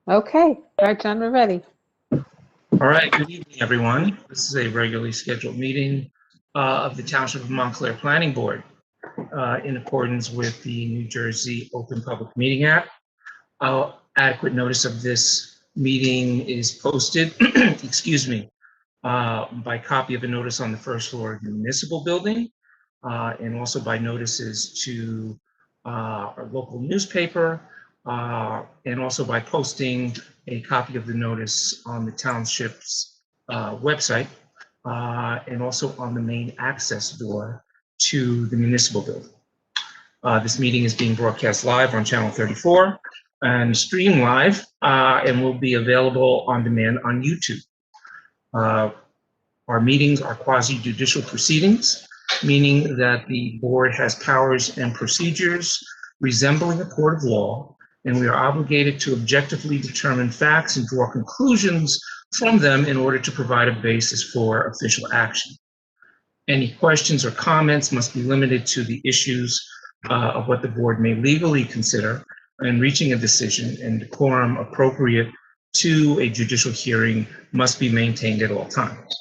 Okay. All right, John, we're ready. All right, good evening, everyone. This is a regularly scheduled meeting of the Township of Montclair Planning Board in accordance with the New Jersey Open Public Meeting Act. Adequate notice of this meeting is posted, excuse me, by copy of a notice on the first floor of the municipal building, and also by notices to our local newspaper, and also by posting a copy of the notice on the township's website, and also on the main access door to the municipal building. This meeting is being broadcast live on Channel 34 and streamed live, and will be available on demand on YouTube. Our meetings are quasi-judicial proceedings, meaning that the board has powers and procedures resembling a court of law, and we are obligated to objectively determine facts and draw conclusions from them in order to provide a basis for official action. Any questions or comments must be limited to the issues of what the board may legally consider in reaching a decision, and decorum appropriate to a judicial hearing must be maintained at all times.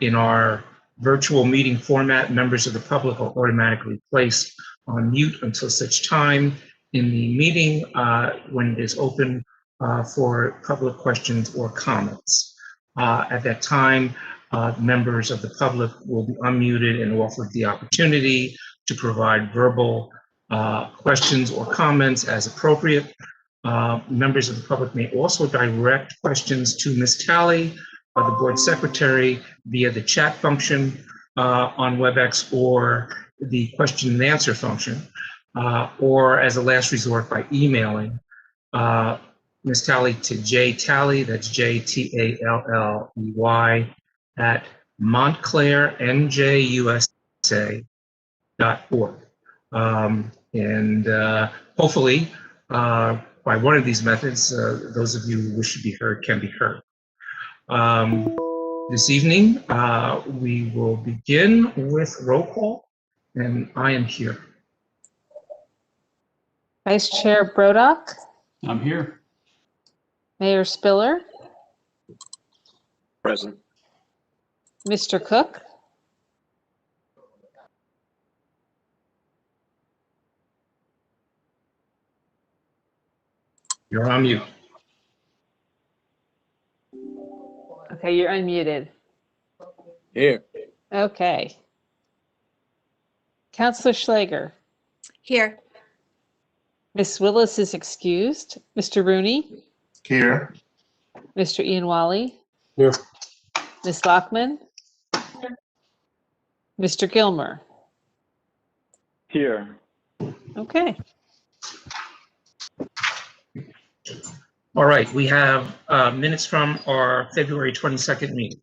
In our virtual meeting format, members of the public are automatically placed on mute until such time in the meeting when it is open for public questions or comments. At that time, members of the public will be unmuted and offered the opportunity to provide verbal questions or comments as appropriate. Members of the public may also direct questions to Ms. Talley, the board secretary, via the chat function on WebEx, or the question and answer function, or as a last resort by emailing Ms. Talley to jtalley, that's JTALLEY, at montclairnjusa.org. And hopefully, by one of these methods, those of you who wish to be heard can be heard. This evening, we will begin with roll call, and I am here. Vice Chair Brodock, I'm here. Mayor Spiller, Present. Mr. Cook, You're on mute. okay, you're unmuted. Here. Okay. Counselor Schlager, Here. Miss Willis is excused. Mr. Rooney, Here. Mr. Ian Wally, Here. Miss Lockman, Mr. Gilmer. Here. Okay. All right, we have minutes from our February 22nd meeting.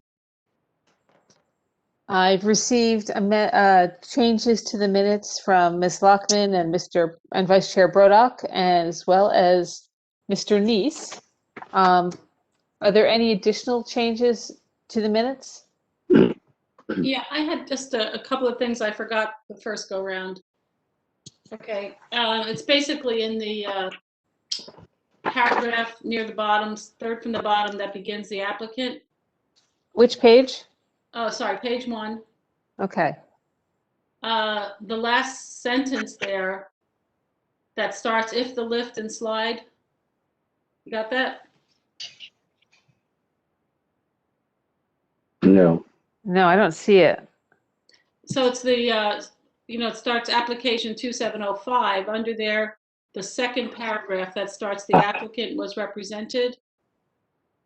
I've received changes to the minutes from Ms. Lockman and Vice Chair Brodock, as well as Mr. Neese. Are there any additional changes to the minutes? Yeah, I had just a couple of things I forgot the first go round. Okay, it's basically in the paragraph near the bottom, third from the bottom, that begins the applicant. Which page? Oh, sorry, page 1. Okay. The last sentence there that starts, if the lift and slide. You got that? No. No, I don't see it. So it's the, it starts application 2705. Under there, the second paragraph that starts, the applicant was represented.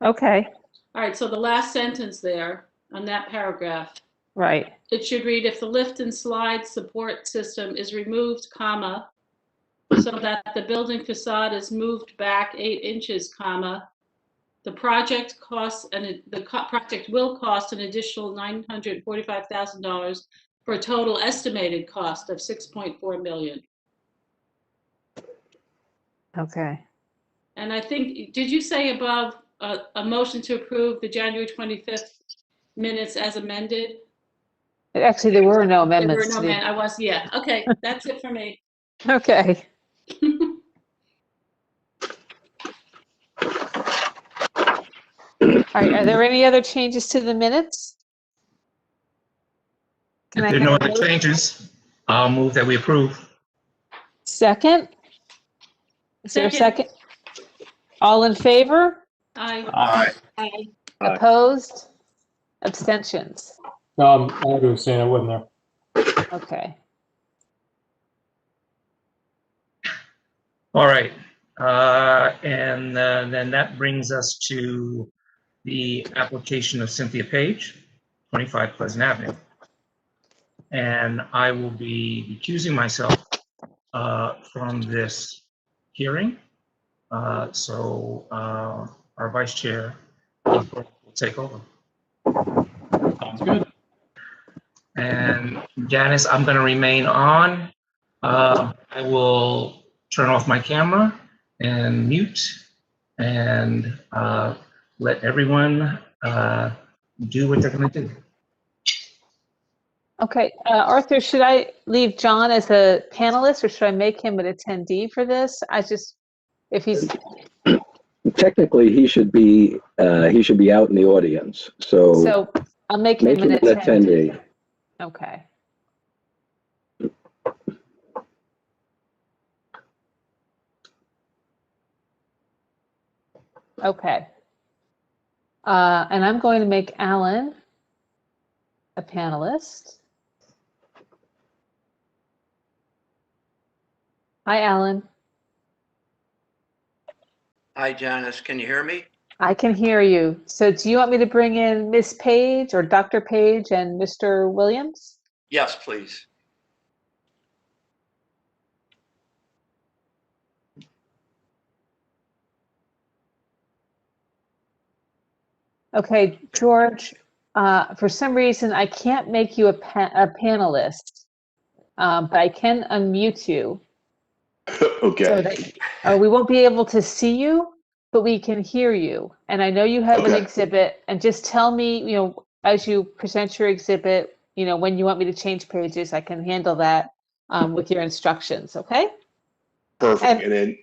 Okay. All right, so the last sentence there on that paragraph, Right. it should read, if the lift and slide support system is removed, comma, so that the building facade is moved back 8 inches, comma, the project project will cost an additional $945,000 for a total estimated cost of $6.4 million. Okay. And I think, did you say above a motion to approve the January 25th minutes as amended? Actually, there were no There amendments. were no yeah. Okay, that's it for me. Okay. All right, are there any other changes to the minutes? Can If I there are no have a other motion? changes, I'll move that we approve. Second? Is there a Second. second? All in favor? Aye. Aye. Aye. Aye. Opposed? Abstentions? I had to abstain, I wasn't there. Okay. All right. And then that brings us to the application of Cynthia Page, 25 Pleasant Avenue. And I will be recusing myself from this hearing. So our vice chair will take over. Sounds good. And Janice, I'm going to remain on. I will turn off my camera and mute and let everyone do what they're going to do. Okay, Arthur, should I leave John as a panelist or should I make him an attendee for this? If he's, Technically, he should be out in the audience. So so I'll make him make an him an attendee. attendee. Okay. Okay. And I'm going to make Alan a panelist. Hi, Alan. Hi, Janice. Can you hear me? I can hear you. So do you want me to bring in Miss Page or Dr. Page and Mr. Williams? Yes, please. Okay, George, for some reason, I can't make you a panelist, but I can unmute you. So Okay. that, we won't be able to see you, but we can hear you. And I know you have an Okay. exhibit, and just tell me, as you present your exhibit, when you want me to change pages, I can handle that with your instructions, okay? Perfect. And then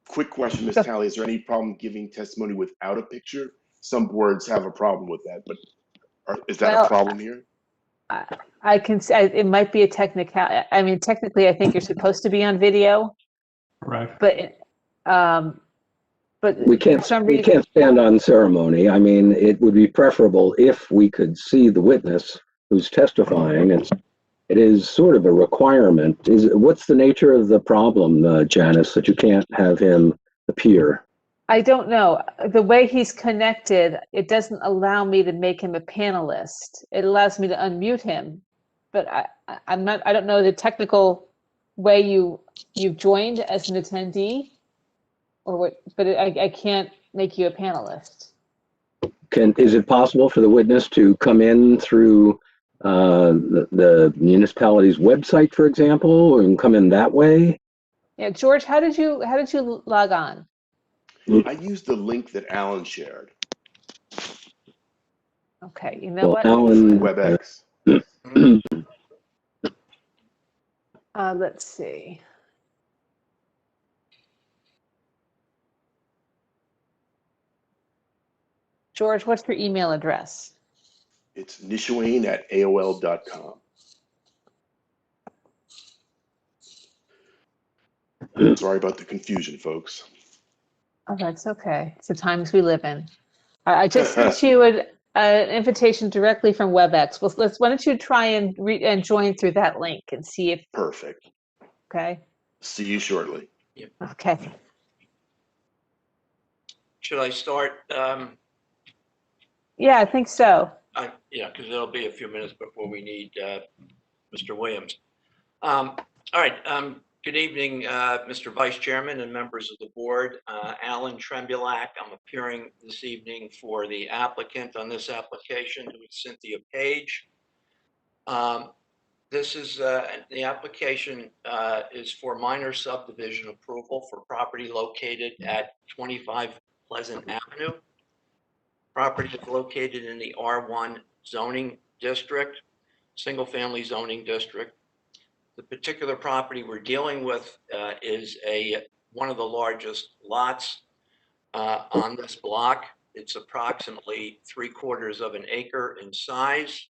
quick question, Ms. Go. Talley, is there any problem giving testimony without a picture? Some boards have a problem with that, but is that Well, a problem here? I can say it might be a technical. I mean, technically, I think you're supposed to be on video, Correct. but We for some can't reason, stand on ceremony. I mean, it would be preferable if we could see the witness who's testifying. It is sort of a requirement. What's the nature of the problem, Janice, that you can't have him appear? I don't know. The way he's connected, it doesn't allow me to make him a panelist. It allows me to unmute him, but I don't know the technical way you've joined as an attendee, or what. But I can't make you a panelist. Is it possible for the witness to come in through the municipality's website, for example, and come in that way? Yeah, George, how did you log on? I used the link that Alan shared, Okay, you know Well, what? Alan, WebEx. Let's see. George, what's your email address? It's nishuane@aol.com. Sorry about the confusion, folks. Oh, that's okay. It's the times we live in. I just sent you an invitation directly from WebEx. Well, why don't you try and join through that link and see if, Perfect. okay? See you shortly. Okay. Should I start? Yeah, I think so. Yeah, because it'll be a few minutes before we need Mr. Williams. All right. Good evening, Mr. Vice Chairman and members of the board. Alan Trembulac. I'm appearing this evening for the applicant on this application, who is Cynthia Page. This is the application is for minor subdivision approval for property located at 25 Pleasant Avenue. Property is located in the R1 zoning district, single family zoning district. The particular property we're dealing with is one of the largest lots on this block. It's approximately 3/4 of an acre in size.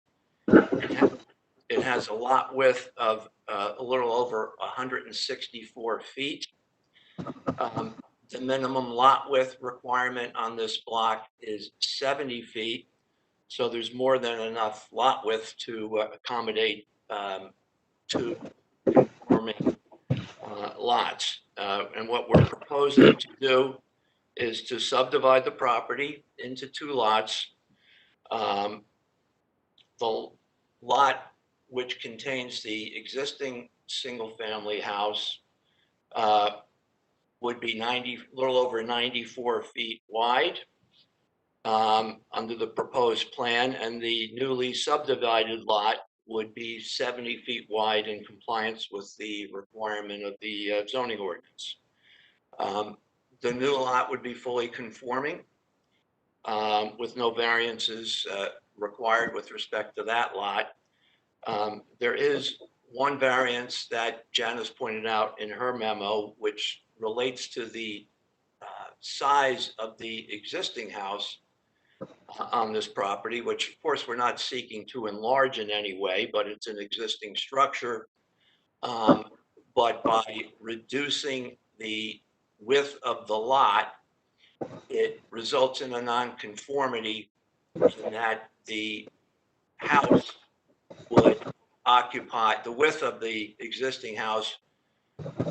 It has a lot width of a little over 164 feet. The minimum lot width requirement on this block is 70 feet. So there's more than enough lot width to accommodate two conforming lots. And what we're proposing to do is to subdivide the property into 2 lots. The lot which contains the existing single-family house would be a little over 94 feet wide under the proposed plan, and the newly subdivided lot would be 70 feet wide in compliance with the requirement of the zoning ordinance. The new lot would be fully conforming with no variances required with respect to that lot. There is one variance that Janice pointed out in her memo, which relates to the size of the existing house on this property, which of course we're not seeking to enlarge in any way, but it's an existing structure. But by reducing the width of the lot, it results in a nonconformity in that the house would occupy, the width of the existing house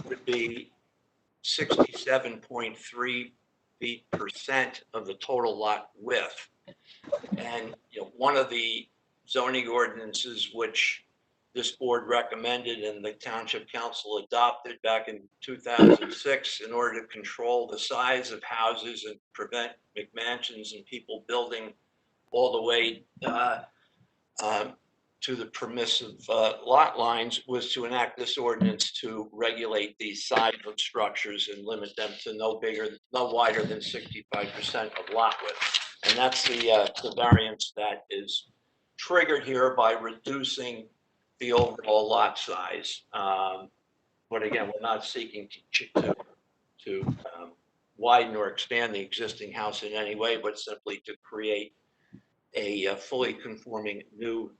would be 67.3% of the total lot width. And one of the zoning ordinances which this board recommended and the township council adopted back in 2006 in order to control the size of houses and prevent McMansions and people building all the way to the permissive lot lines, was to enact this ordinance to regulate the size of structures and limit them to no wider than 65% of lot width. And that's the variance that is triggered here by reducing the overall lot size. But again, we're not seeking to widen or expand the existing house in any way, but simply to create a fully conforming new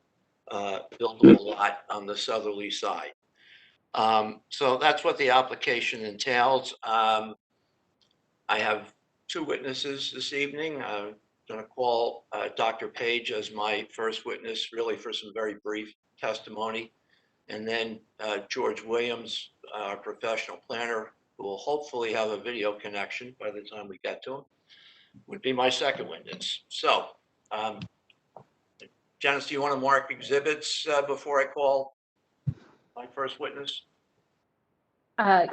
buildable lot on the southerly side. So that's what the application entails. I have 2 witnesses this evening. I'm going to call Dr. Page as my first witness, really for some very brief testimony. And then George Williams, our professional planner, who will hopefully have a video connection by the time we get to him, would be my second witness. So, Janice, do you want to mark exhibits before I call my first witness?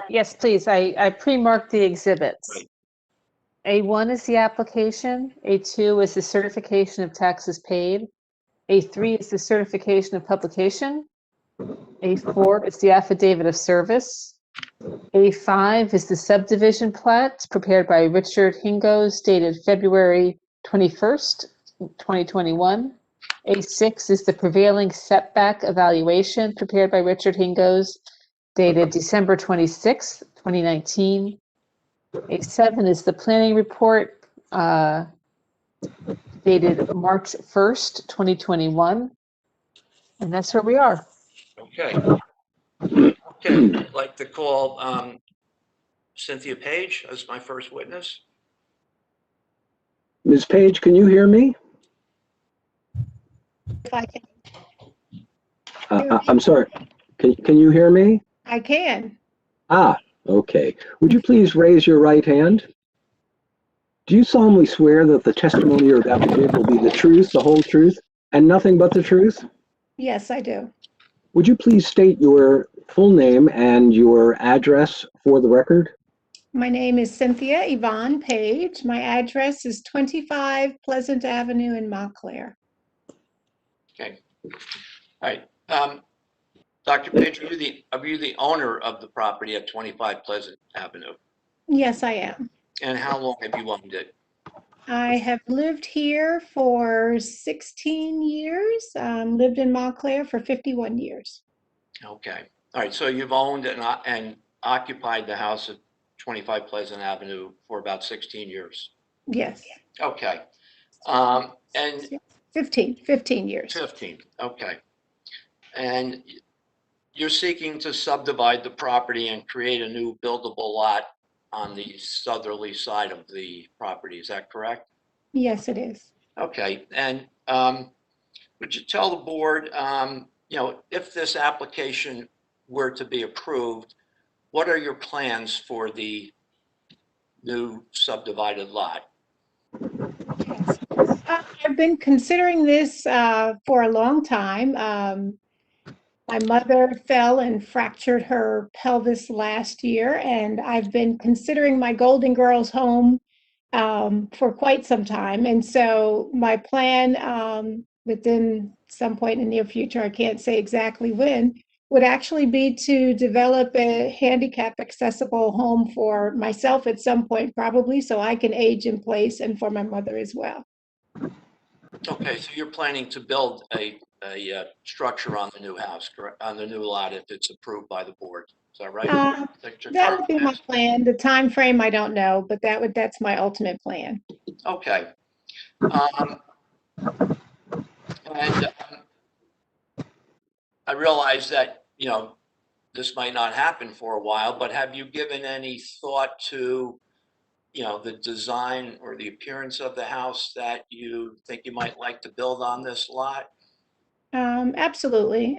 Yes, please. I pre-marked the exhibits. Right. A1 is the application. A2 is the certification of taxes paid. A3 is the certification of publication. A4 is the affidavit of service. A5 is the subdivision plat prepared by Richard Hingos, dated February 21st, 2021. A6 is the prevailing setback evaluation prepared by Richard Hingos, dated December 26th, 2019. A7 is the planning report dated March 1st, 2021. And that's where we are. Okay. Okay, I'd like to call Cynthia Page as my first witness. Ms. Page, can you hear me? If I can, I'm sorry. Can you hear me? I can. Ah, okay. Would you please raise your right hand? Do you solemnly swear that the testimony you're about to give will be the truth, the whole truth, and nothing but the truth? Yes, I do. Would you please state your full name and your address for the record? My name is Cynthia Yvonne Page. My address is 25 Pleasant Avenue in Montclair. Okay. All right. Dr. Page, are you the owner of the property at 25 Pleasant Avenue? Yes, I am. And how long have you owned it? I have lived here for 16 years, lived in Montclair for 51 years. Okay. All right. So you've owned and occupied the house at 25 Pleasant Avenue for about 16 years. Yes. Okay. And 15 years. 15, okay. And you're seeking to subdivide the property and create a new buildable lot on the southerly side of the property, is that correct? Yes, it is. Okay, and would you tell the board, if this application were to be approved, what are your plans for the new subdivided lot? Yes. I've been considering this for a long time. My mother fell and fractured her pelvis last year, and I've been considering my Golden Girls home for quite some time. And so my plan within some point in the near future, I can't say exactly when, would actually be to develop a handicap accessible home for myself at some point, probably, so I can age in place, and for my mother as well. Okay, so you're planning to build a structure on the new house, correct, on the new lot if it's approved by the board, is that right? That would be my plan. The time frame, I don't know, but that's my ultimate plan. Okay. And I realize that, this might not happen for a while, but have you given any thought to, the design or the appearance of the house that you think you might like to build on this lot? Absolutely.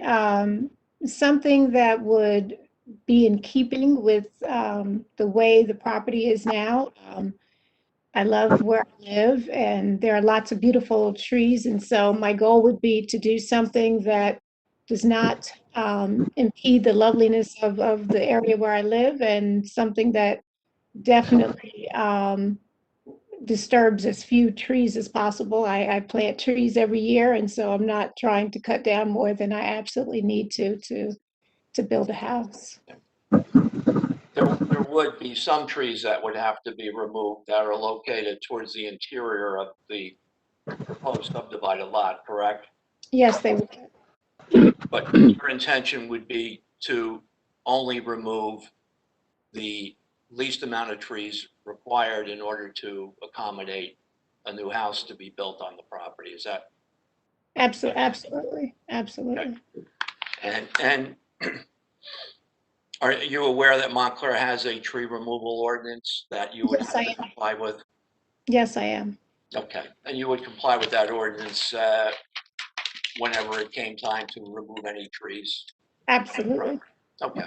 Something that would be in keeping with the way the property is now. I love where I live, and there are lots of beautiful trees. And so my goal would be to do something that does not impede the loveliness of the area where I live, and something that definitely disturbs as few trees as possible. I plant trees every year, and so I'm not trying to cut down more than I absolutely need to build a house. There would be some trees that would have to be removed that are located towards the interior of the proposed subdivided lot, correct? Yes, they would. But your intention would be to only remove the least amount of trees required in order to accommodate a new house to be built on the property, is that? Absolutely. And are you aware that Montclair has a tree removal ordinance that you would Yes, have I to am. comply with? Yes, I am. Okay, and you would comply with that ordinance whenever it came time to remove any trees? Absolutely. Okay,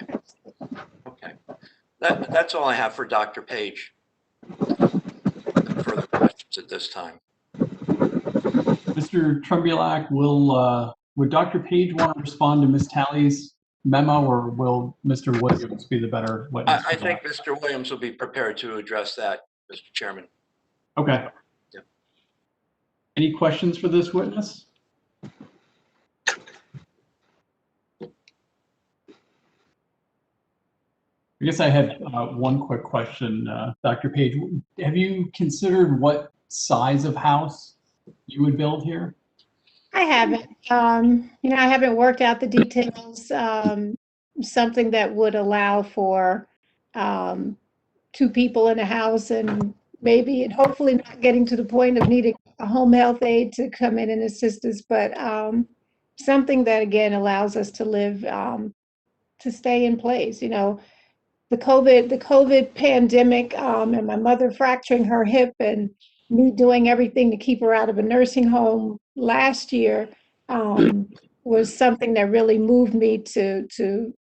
okay. That's all I have for Dr. Page. No further questions at this time. Mr. Tremblak, would Dr. Page want to respond to Ms. Talley's memo, or will Mr. Williams be the better witness? I think Mr. Williams will be prepared to address that, Mr. Chairman. Okay. Yeah. Any questions for this witness? I guess I had one quick question, Dr. Page. Have you considered what size of house you would build here? I haven't. I haven't worked out the details. Something that would allow for two people in a house, and maybe and hopefully not getting to the point of needing a home health aide to come in and assist us, but something that again allows us to live, to stay in place. The COVID pandemic, and my mother fracturing her hip, and me doing everything to keep her out of a nursing home last year, was something that really moved me to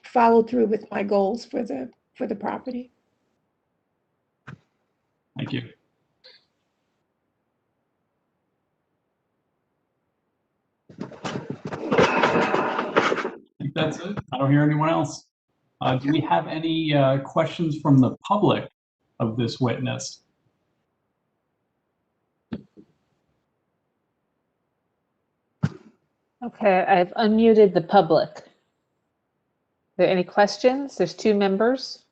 follow through with my goals for the property. Thank you. I think that's it. I don't hear anyone else. Do we have any questions from the public of this witness? Okay, I've unmuted the public. Are there any questions? There's two members.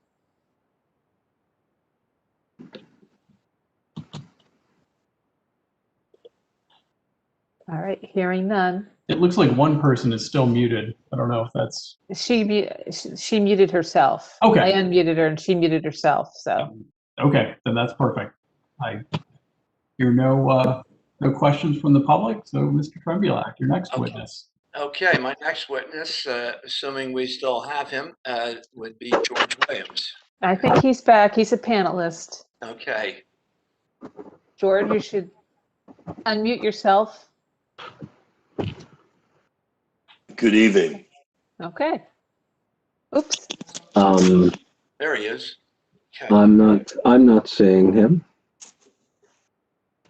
All right, hearing none. It looks like one person is still muted. I don't know if that's... She muted herself. Okay. I unmuted her and she muted herself, so. Okay, then that's perfect. Hear no questions from the public. So, Mr. Trembulak, your next Okay. witness. Okay, my next witness, assuming we still have him, would be George Williams. I think he's back. He's a panelist. Okay. George, you should unmute yourself. Good evening. Okay. Oops. There he is. Okay. I'm not seeing him.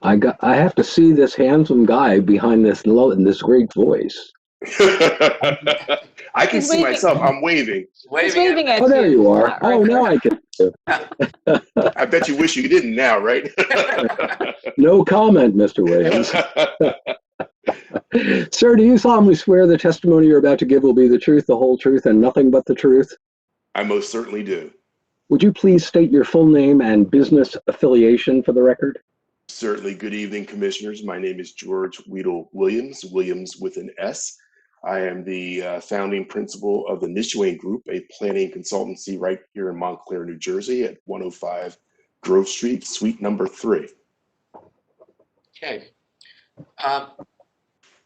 I have to see this handsome guy behind this great voice. I can He's see waving. myself. I'm waving. He's waving at Oh, there you are. Right Oh, now I can. I bet you wish you didn't now, right? No comment, Mr. Williams. Sir, do you solemnly swear the testimony you're about to give will be the truth, the whole truth, and nothing but the truth? I most certainly do. Would you please state your full name and business affiliation for the record? Certainly. Good evening, commissioners. My name is George Weedle Williams, Williams with an S. I am the founding principal of the Nishwain Group, a planning consultancy right here in Montclair, New Jersey at 105 Grove Street, suite number 3. Okay.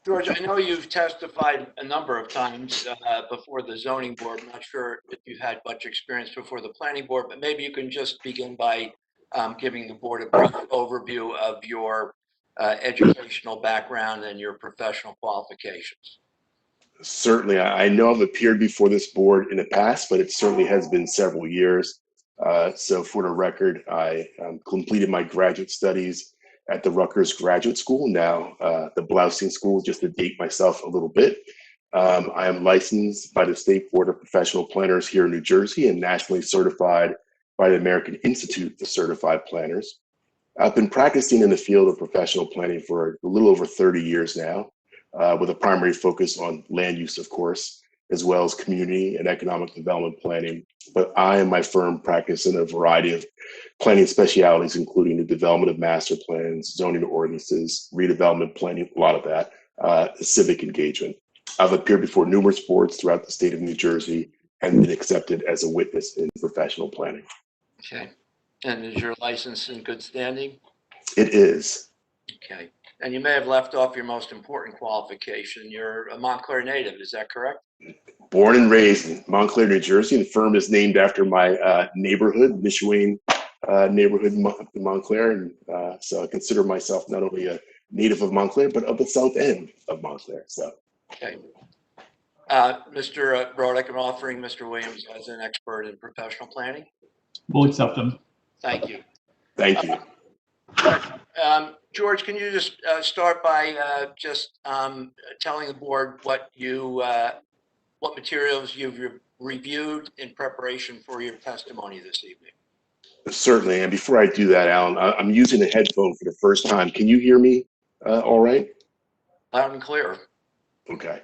George, I know you've testified a number of times before the zoning board. I'm not sure if you've had much experience before the planning board, but maybe you can just begin by giving the board a brief overview of your educational background and your professional qualifications. Certainly. I know I've appeared before this board in the past, but it certainly has been several years. So for the record, I completed my graduate studies at the Rutgers Graduate School, now the Blousing School, just to date myself a little bit. I am licensed by the State Board of Professional Planners here in New Jersey and nationally certified by the American Institute of Certified Planners. I've been practicing in the field of professional planning for a little over 30 years now, with a primary focus on land use, of course, as well as community and economic development planning. But I and my firm practice in a variety of planning specialities, including the development of master plans, zoning ordinances, redevelopment planning, a lot of that, civic engagement. I've appeared before numerous boards throughout the state of New Jersey and been accepted as a witness in professional planning. Okay. And is your license in good standing? It is. Okay. And you may have left off your most important qualification. You're a Montclair native, is that correct? Born and raised in Montclair, New Jersey. The firm is named after my neighborhood, Nishwain neighborhood in Montclair. And so I consider myself not only a native of Montclair, but of the south end of Montclair. So. Okay. Mr. Brodick, I'm offering Mr. Williams as an expert in professional planning. We'll accept him. Thank you. Thank you. George, can you just start by just telling the board what materials you've reviewed in preparation for your testimony this evening? Certainly. And before I do that, Alan, I'm using a headphone for the first time. Can you hear me all right? Loud and clear. Okay.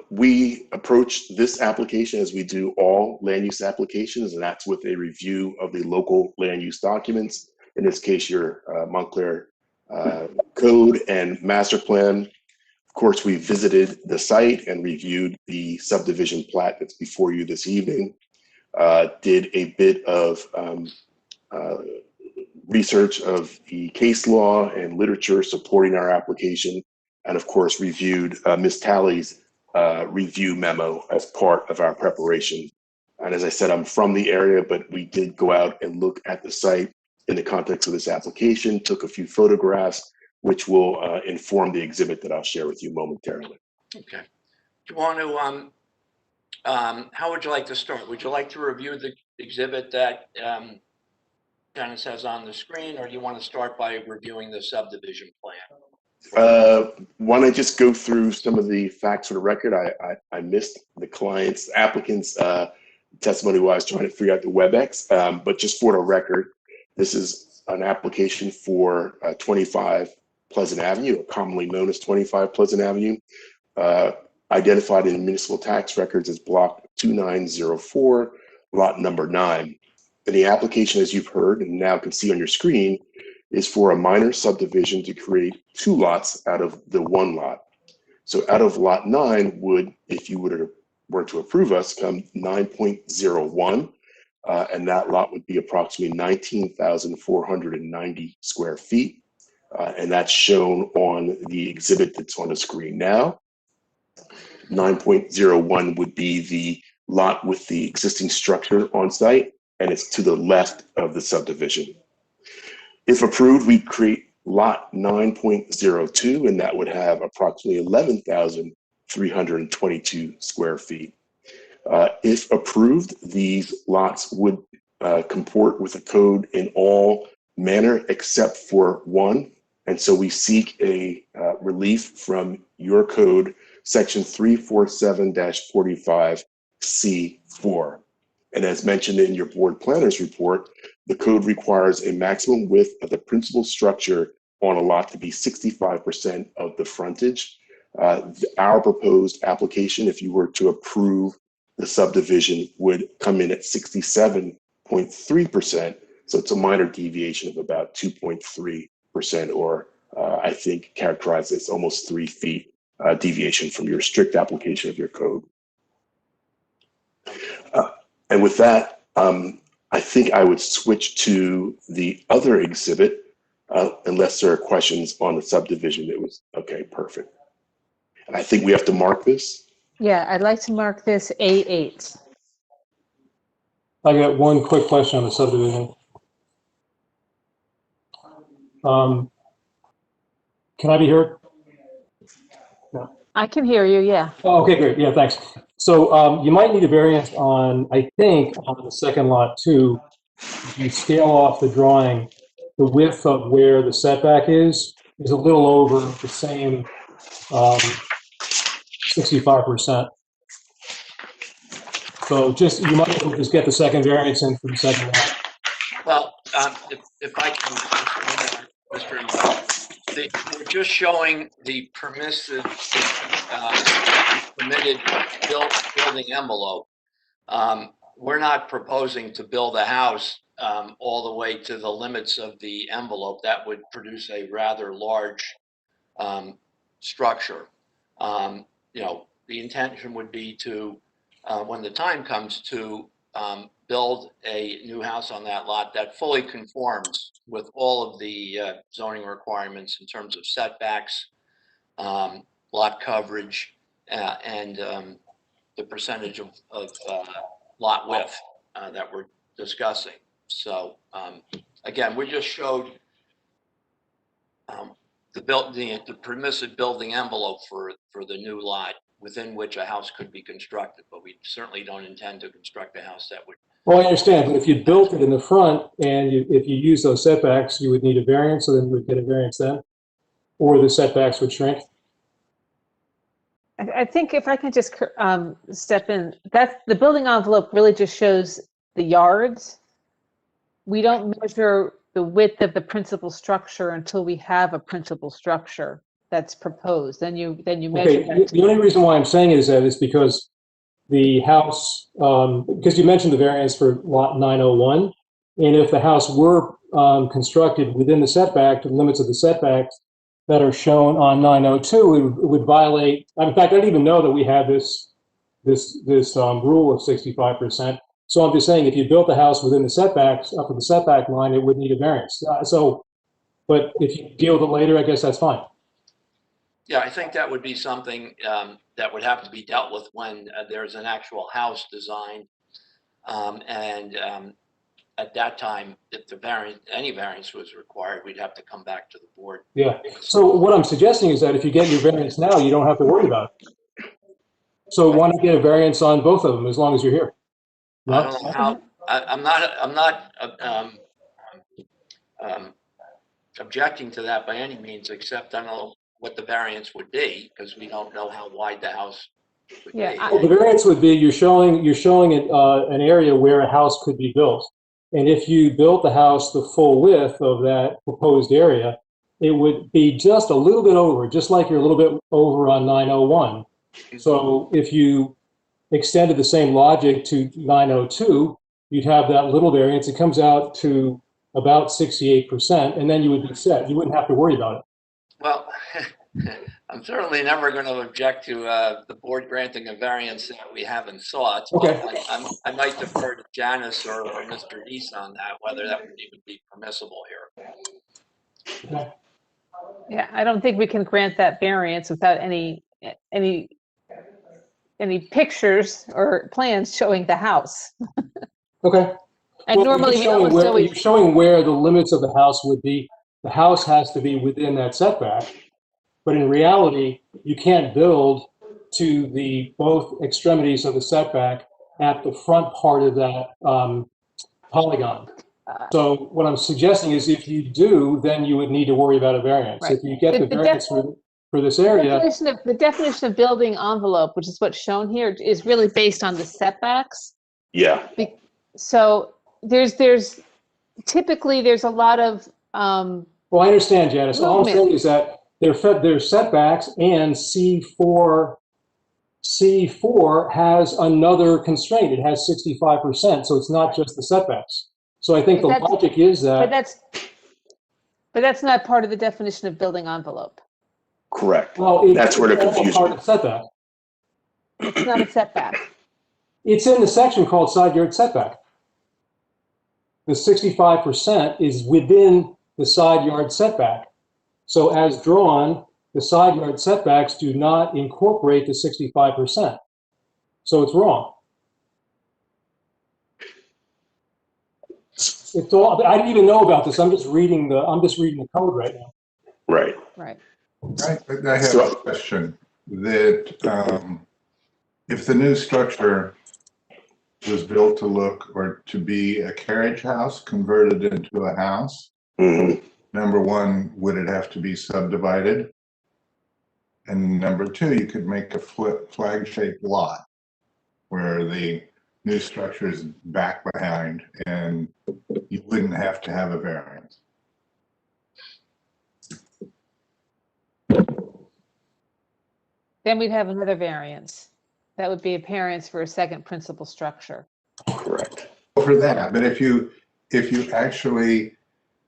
We approach this application as we do all land use applications, and that's with a review of the local land use documents. In this case, your Montclair code and master plan. Of course, we visited the site and reviewed the subdivision plat that's before you this evening. Did a bit of research of the case law and literature supporting our application, and of course, reviewed Ms. Talley's review memo as part of our preparation. And as I said, I'm from the area, but we did go out and look at the site in the context of this application, took a few photographs, which will inform the exhibit that I'll share with you momentarily. Okay. Do you want to, how would you like to start? Would you like to review the exhibit that Dennis has on the screen, or do you want to start by reviewing the subdivision plan? Want to just go through some of the facts for the record? I missed the applicant's testimony while I was trying to figure out the WebEx, but just for the record, this is an application for 25 Pleasant Avenue, commonly known as 25 Pleasant Avenue, identified in municipal tax records as block 2904, lot number 9. And the application, as you've heard and now can see on your screen, is for a minor subdivision to create 2 lots out of the 1 lot. So out of lot 9 would, if you were to approve us, come 9.01, and that lot would be approximately 19,490 square feet. and that's shown on the exhibit that's on the screen now. 9.01 would be the lot with the existing structure on site, and it's to the left of the subdivision. If approved, we create lot 9.02, and that would have approximately 11,322 square feet. If approved, these lots would comport with the code in all manner except for one. And so we seek a relief from your code, section 347-45C4. And as mentioned in your board planner's report, the code requires a maximum width of the principal structure on a lot to be 65% of the frontage. Our proposed application, if you were to approve the subdivision, would come in at 67.3%. So it's a minor deviation of about 2.3%, or I think characterized as almost 3 feet deviation from your strict application of your code. And with that, I think I would switch to the other exhibit, unless there are questions on the subdivision. It was, okay, perfect. And I think we have to mark this. Yeah, I'd like to mark this A8. I got one quick question on the subdivision. Can I be heard? No. I can hear you, yeah. Oh, okay, great. Yeah, thanks. So you might need a variance on, I think, on the second lot too. You scale off the drawing, the width of where the setback is a little over the same 65%. So just, you might as well just get the second variance in for the second lot. Well, if I can, Mr. We're just showing the permissive, permitted building envelope. We're not proposing to build a house all the way to the limits of the envelope. That would produce a rather large structure. You know, the intention would be to, when the time comes, to build a new house on that lot that fully conforms with all of the zoning requirements in terms of setbacks, lot coverage, and the percentage of lot width that we're discussing. So again, we just showed the permissive building envelope for the new lot within which a house could be constructed, but we certainly don't intend to construct a house that would. Well, I understand, but if you built it in the front and if you use those setbacks, you would need a variance, so then you would get a variance then, or the setbacks would shrink. I think if I can just step in, that's the building envelope really just shows the yards. We don't measure the width of the principal structure until we have a principal structure that's proposed. Then you measure. Okay, the only reason why I'm saying is that is because the house, because you mentioned the variance for lot 901, and if the house were constructed within the setback, the limits of the setbacks that are shown on 902, it would violate. In fact, I didn't even know that we had this rule of 65%. So I'm just saying, if you built the house within the setbacks, up to the setback line, it would need a variance. But if you deal with it later, I guess that's fine. Yeah, I think that would be something that would have to be dealt with when there's an actual house designed. At that time, if any variance was required, we'd have to come back to the board. Yeah. So what I'm suggesting is that if you get your variance now, you don't have to worry about it. So why not get a variance on both of them as long as you're here? No? I don't know how. I'm not objecting to that by any means, except I don't know what the variance would be, because we don't know how wide the house would be. Well, the variance would be you're showing an area where a house could be built. And if you built the house the full width of that proposed area, it would be just a little bit over, just like you're a little bit over on 901. So if you extended the same logic to 902, you'd have that little variance. It comes out to about 68%, and then you would be set. You wouldn't have to worry about it. Well, I'm certainly never going to object to the board granting a variance that we haven't sought. Okay. I might defer to Janice or Mr. East on that, whether that would even be permissible here. Okay. Yeah, I don't think we can grant that variance without any pictures or plans showing the house. Okay. And Well, normally we you're almost always, showing where the limits of the house would be. The house has to be within that setback. But in reality, you can't build to the both extremities of the setback at the front part of that polygon. So what I'm suggesting is if you do, then you would need to worry about a variance. Right. If you get the The variance for this area, the definition of building envelope, which is what's shown here, is really based on the setbacks. Yeah, So there's typically there's a lot of well, I understand, Janice. All I'm movement. saying is that there's setbacks, and C4 has another constraint. It has 65%, so it's not just the setbacks. So I think the But logic is But that, that's not part of the definition of building envelope. correct. well, That's where the it's all confusion part of setback. It's not a setback. It's in the section called side yard setback. The 65% is within the side yard setback. So as drawn, the side yard setbacks do not incorporate the 65%. So it's wrong. It's all, I didn't even know about this. I'm just reading the code right now. Right. Right. I have a question that if the new structure was built to look or to be a carriage house converted into a house, Mhm. number one, would it have to be subdivided? And number two, you could make a flag-shaped lot where the new structure is back behind and you wouldn't have to have a variance. Then we'd have another variance. That would be a variance for a second principal structure. Correct. For that, but if you actually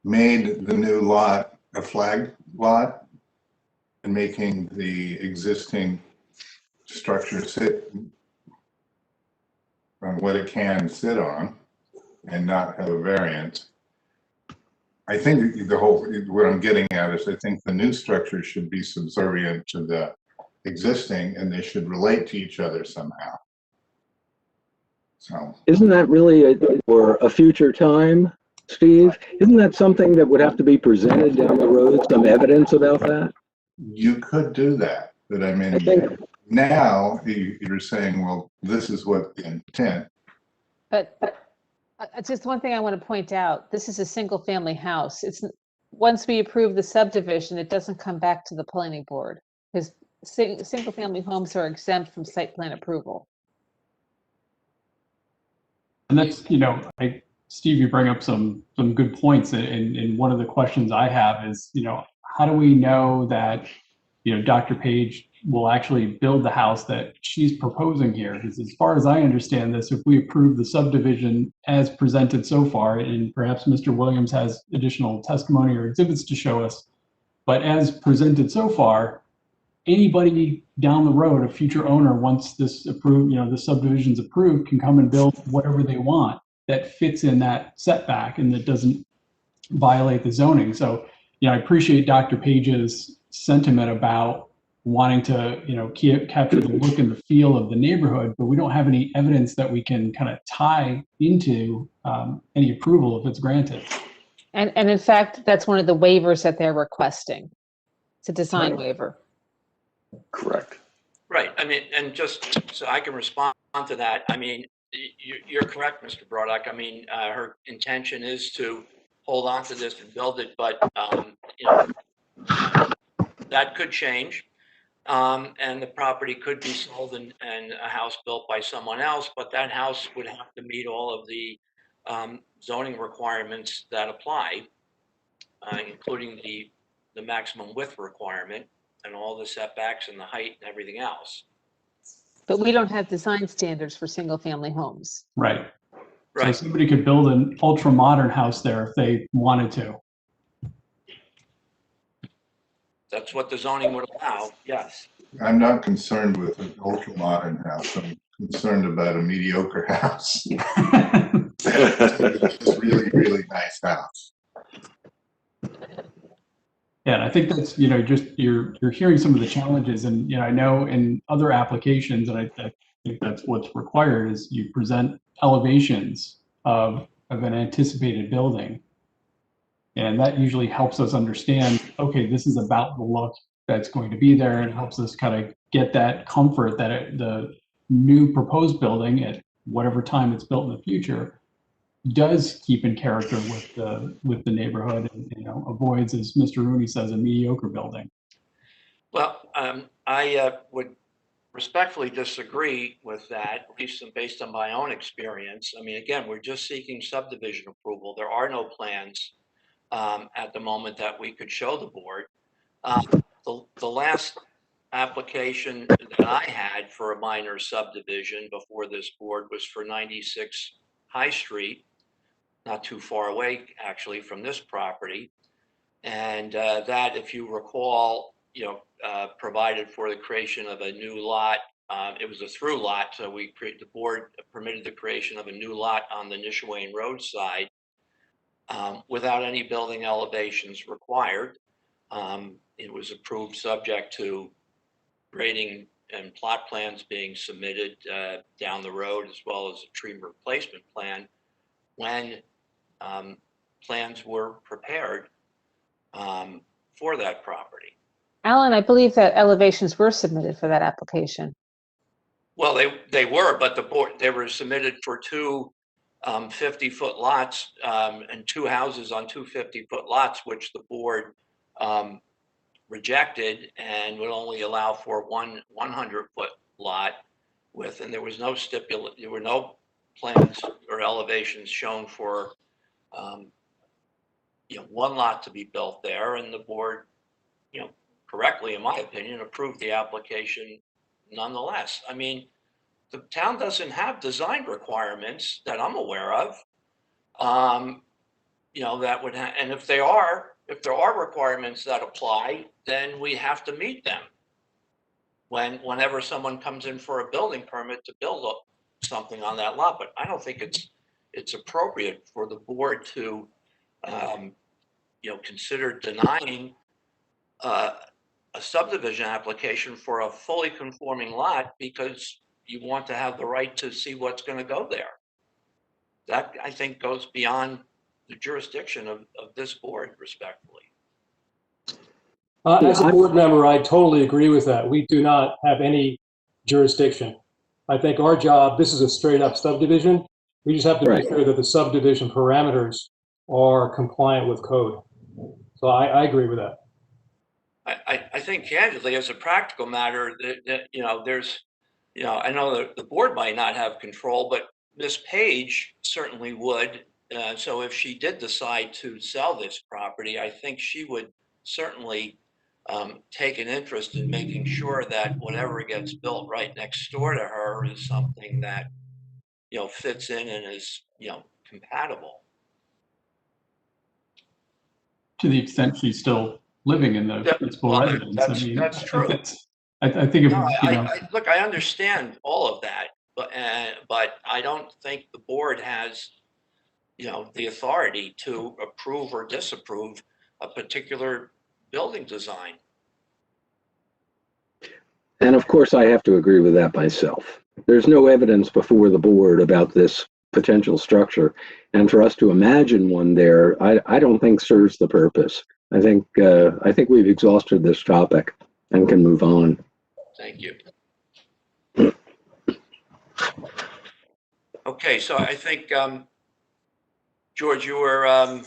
made the new lot a flag lot and making the existing structure sit on what it can sit on and not have a variance, I think what I'm getting at is I think the new structure should be subservient to the existing and they should relate to each other somehow. So Isn't that really for a future time, Steve? Isn't that something that would have to be presented down the road, some evidence about that? you could do that, but I mean, I think, now you're saying, well, this is what the intent. But just one thing I want to point out, this is a single family house. Once we approve the subdivision, it doesn't come back to the planning board because single family homes are exempt from site plan approval. And that's, Steve, you bring up some good points. And one of the questions I have is, how do we know that, Dr. Page will actually build the house that she's proposing here? Because as far as I understand this, if we approve the subdivision as presented so far, and perhaps Mr. Williams has additional testimony or exhibits to show us, but as presented so far, anybody down the road, a future owner, once this approved, the subdivision's approved, can come and build whatever they want that fits in that setback and that doesn't violate the zoning. So, I appreciate Dr. Page's sentiment about wanting to, capture the look and the feel of the neighborhood, but we don't have any evidence that we can kind of tie into any approval if it's granted. And in fact, that's one of the waivers that they're requesting. It's a design waiver. Correct. Right. I mean, and just so I can respond to that, I mean, you're correct, Mr. Brodock. I mean, her intention is to hold on to this and build it, but, that could change. And the property could be sold and a house built by someone else, but that house would have to meet all of the zoning requirements that apply, including the maximum width requirement and all the setbacks and the height and everything else. But we don't have design standards for single family homes. Right. So Right. somebody could build an ultra modern house there if they wanted to. That's what the zoning would allow, yes. I'm not concerned with an ultra modern house. I'm concerned about a mediocre house. It's a really, really nice house. Yeah, Yeah, and I think that's, just you're hearing some of the challenges, and I know in other applications, and I think that's what's required is you present elevations of an anticipated building. And that usually helps us understand, okay, this is about the look that's going to be there, and helps us kind of get that comfort that the new proposed building at whatever time it's built in the future does keep in character with the neighborhood, and avoids, as Mr. Rooney says, a mediocre building. Well, I would respectfully disagree with that, at least based on my own experience. I mean, again, we're just seeking subdivision approval. There are no plans at the moment that we could show the board. The last application that I had for a minor subdivision before this board was for 96 High Street, not too far away actually from this property. And that, if you recall, provided for the creation of a new lot. It was a through lot, so the board permitted the creation of a new lot on the Nishawane Road side without any building elevations required. It was approved subject to grading and plot plans being submitted down the road, as well as a tree replacement plan when plans were prepared for that property. Alan, I believe that elevations were submitted for that application. Well, they were, but they were submitted for two 50-foot lots and two houses on two 50-foot lots, which the board rejected and would only allow for one 100-foot lot with, and there was no there were no plans or elevations shown for one lot to be built there, and the board, correctly, in my opinion, approved the application nonetheless. I mean, the town doesn't have design requirements that I'm aware of. That would and if there are requirements that apply, then we have to meet them. Whenever someone comes in for a building permit to build something on that lot, but I don't think it's appropriate for the board to consider denying a subdivision application for a fully conforming lot because you want to have the right to see what's going to go there. That, I think, goes beyond the jurisdiction of this board, respectfully. As a board member, I totally agree with that. We do not have any jurisdiction. I think our job, this is a straight up subdivision. We just have to make sure that the subdivision parameters are compliant with code. So I agree with that. I think candidly, as a practical matter, there's, I know that the board might not have control, but Ms. Page certainly would. So if she did decide to sell this property, I think she would certainly take an interest in making sure that whatever gets built right next door to her is something that, fits in and is, compatible. To the extent she's still living in the principal residence. That's true. I think if, look, I understand all of that, but I don't think the board has, the authority to approve or disapprove a particular building design. And of course, I have to agree with that myself. There's no evidence before the board about this potential structure, and for us to imagine one there, I don't think serves the purpose. I think we've exhausted this topic and can move on. Thank you. Okay, so I think George, you were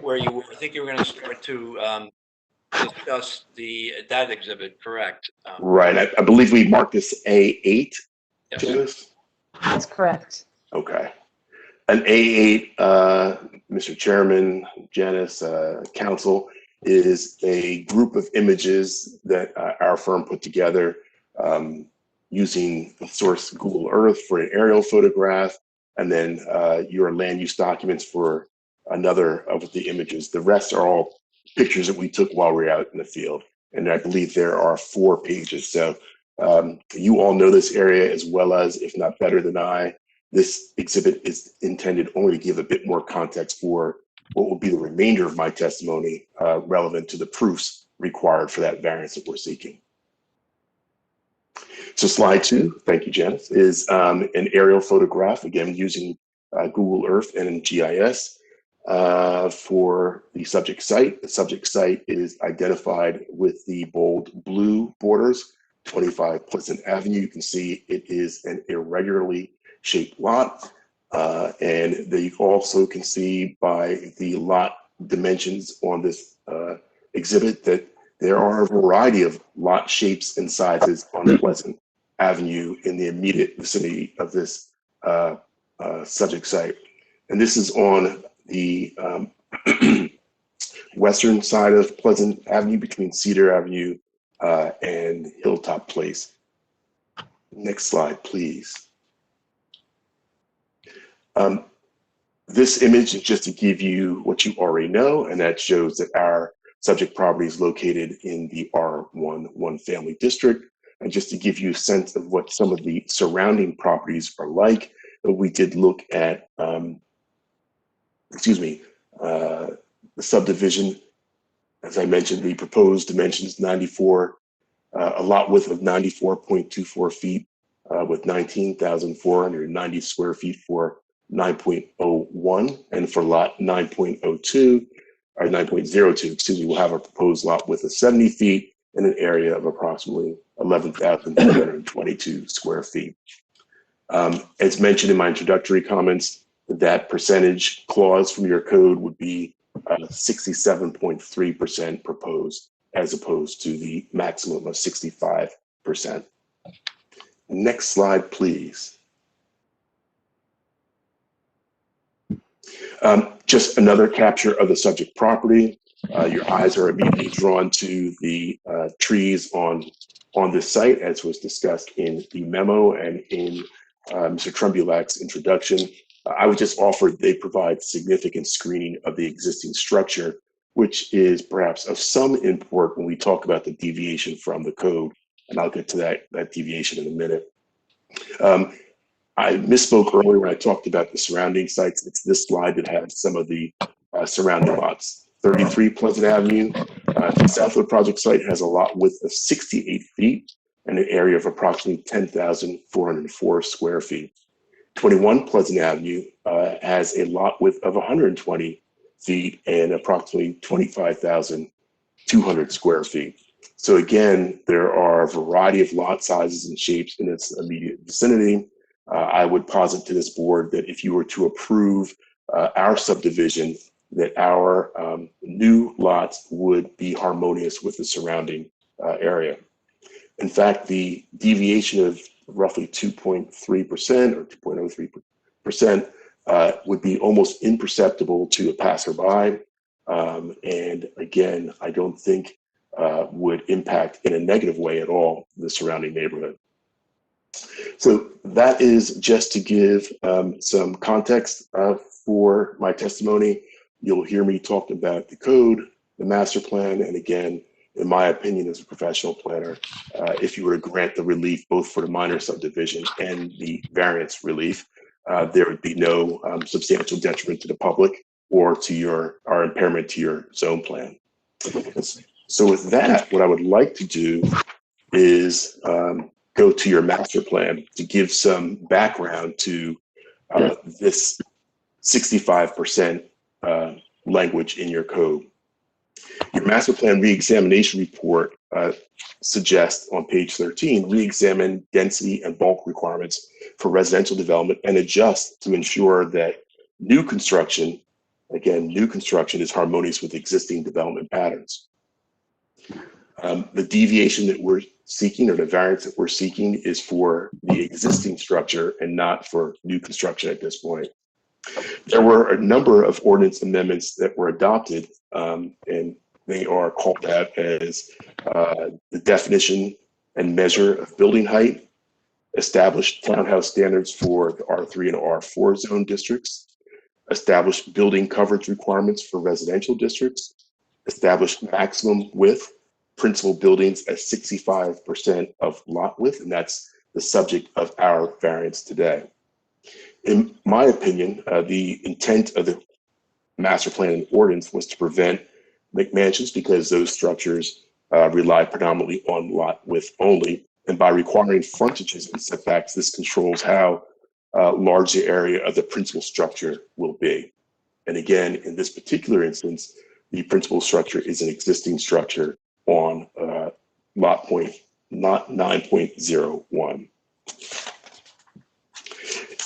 where you were. I think you were going to start to discuss that exhibit, correct? Right. I believe we marked this A8 Yes. to this. That's correct. Okay. An A8, Mr. Chairman, Janice, Council, is a group of images that our firm put together using the source Google Earth for an aerial photograph, and then your land use documents for another of the images. The rest are all pictures that we took while we were out in the field. And I believe there are 4 pages. So you all know this area as well as, if not better than I. This exhibit is intended only to give a bit more context for what will be the remainder of my testimony relevant to the proofs required for that variance that we're seeking. So slide 2, thank you, Janice, is an aerial photograph, again, using Google Earth and GIS for the subject site. The subject site is identified with the bold blue borders, 25 Pleasant Avenue. You can see it is an irregularly shaped lot. And you also can see by the lot dimensions on this exhibit that there are a variety of lot shapes and sizes on Pleasant Avenue in the immediate vicinity of this subject site. And this is on the western side of Pleasant Avenue between Cedar Avenue and Hilltop Place. Next slide, please. This image is just to give you what you already know, and that shows that our subject property is located in the R1 one-family district. And just to give you a sense of what some of the surrounding properties are like, we did look at, the subdivision. As I mentioned, the proposed dimensions 94, a lot width of 94.24 feet with 19,490 square feet for 9.01, and for lot 9.02 or 9.02, excuse me, we'll have a proposed lot width of 70 feet in an area of approximately 11,222 square feet. As mentioned in my introductory comments, that percentage clause from your code would be 67.3% proposed, as opposed to the maximum of 65%. Next slide, please. Just another capture of the subject property. Your eyes are immediately drawn to the trees on this site, as was discussed in the memo and in Mr. Trumbulak's introduction. I would just offer they provide significant screening of the existing structure, which is perhaps of some import when we talk about the deviation from the code, and I'll get to that deviation in a minute. I misspoke earlier when I talked about the surrounding sites. It's this slide that has some of the surrounding lots. 33 Pleasant Avenue, the Southwood project site has a lot width of 68 feet and an area of approximately 10,404 square feet. 21 Pleasant Avenue has a lot width of 120 feet and approximately 25,200 square feet. So again, there are a variety of lot sizes and shapes in its immediate vicinity. I would posit to this board that if you were to approve our subdivision, that our new lots would be harmonious with the surrounding area. In fact, the deviation of roughly 2.3% or 2.03% would be almost imperceptible to a passerby. And again, I don't think would impact in a negative way at all the surrounding neighborhood. So that is just to give some context for my testimony. You'll hear me talk about the code, the master plan, and again, in my opinion as a professional planner, if you were to grant the relief both for the minor subdivision and the variance relief, there would be no substantial detriment to the public or to our impairment to your zone plan. So with that, what I would like to do is go to your master plan to give some background to this 65% language in your code. Your master plan reexamination report suggests on page 13, reexamine density and bulk requirements for residential development and adjust to ensure that new construction, again, new construction is harmonious with existing development patterns. The deviation that we're seeking, or the variance that we're seeking, is for the existing structure and not for new construction at this point. There were a number of ordinance amendments that were adopted, and they are called out as the definition and measure of building height, established townhouse standards for the R3 and R4 zone districts, established building coverage requirements for residential districts, established maximum width principal buildings at 65% of lot width, and that's the subject of our variance today. In my opinion, the intent of the master plan and ordinance was to prevent McMansions because those structures rely predominantly on lot width only. And by requiring frontages and setbacks, this controls how large the area of the principal structure will be. And again, in this particular instance, the principal structure is an existing structure on lot 9.01.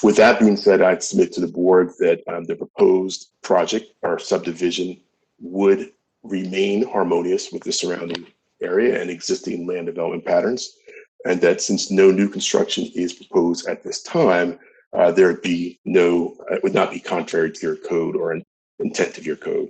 With that being said, I'd submit to the board that the proposed project or subdivision would remain harmonious with the surrounding area and existing land development patterns, and that since no new construction is proposed at this time, it would not be contrary to your code or an intent of your code.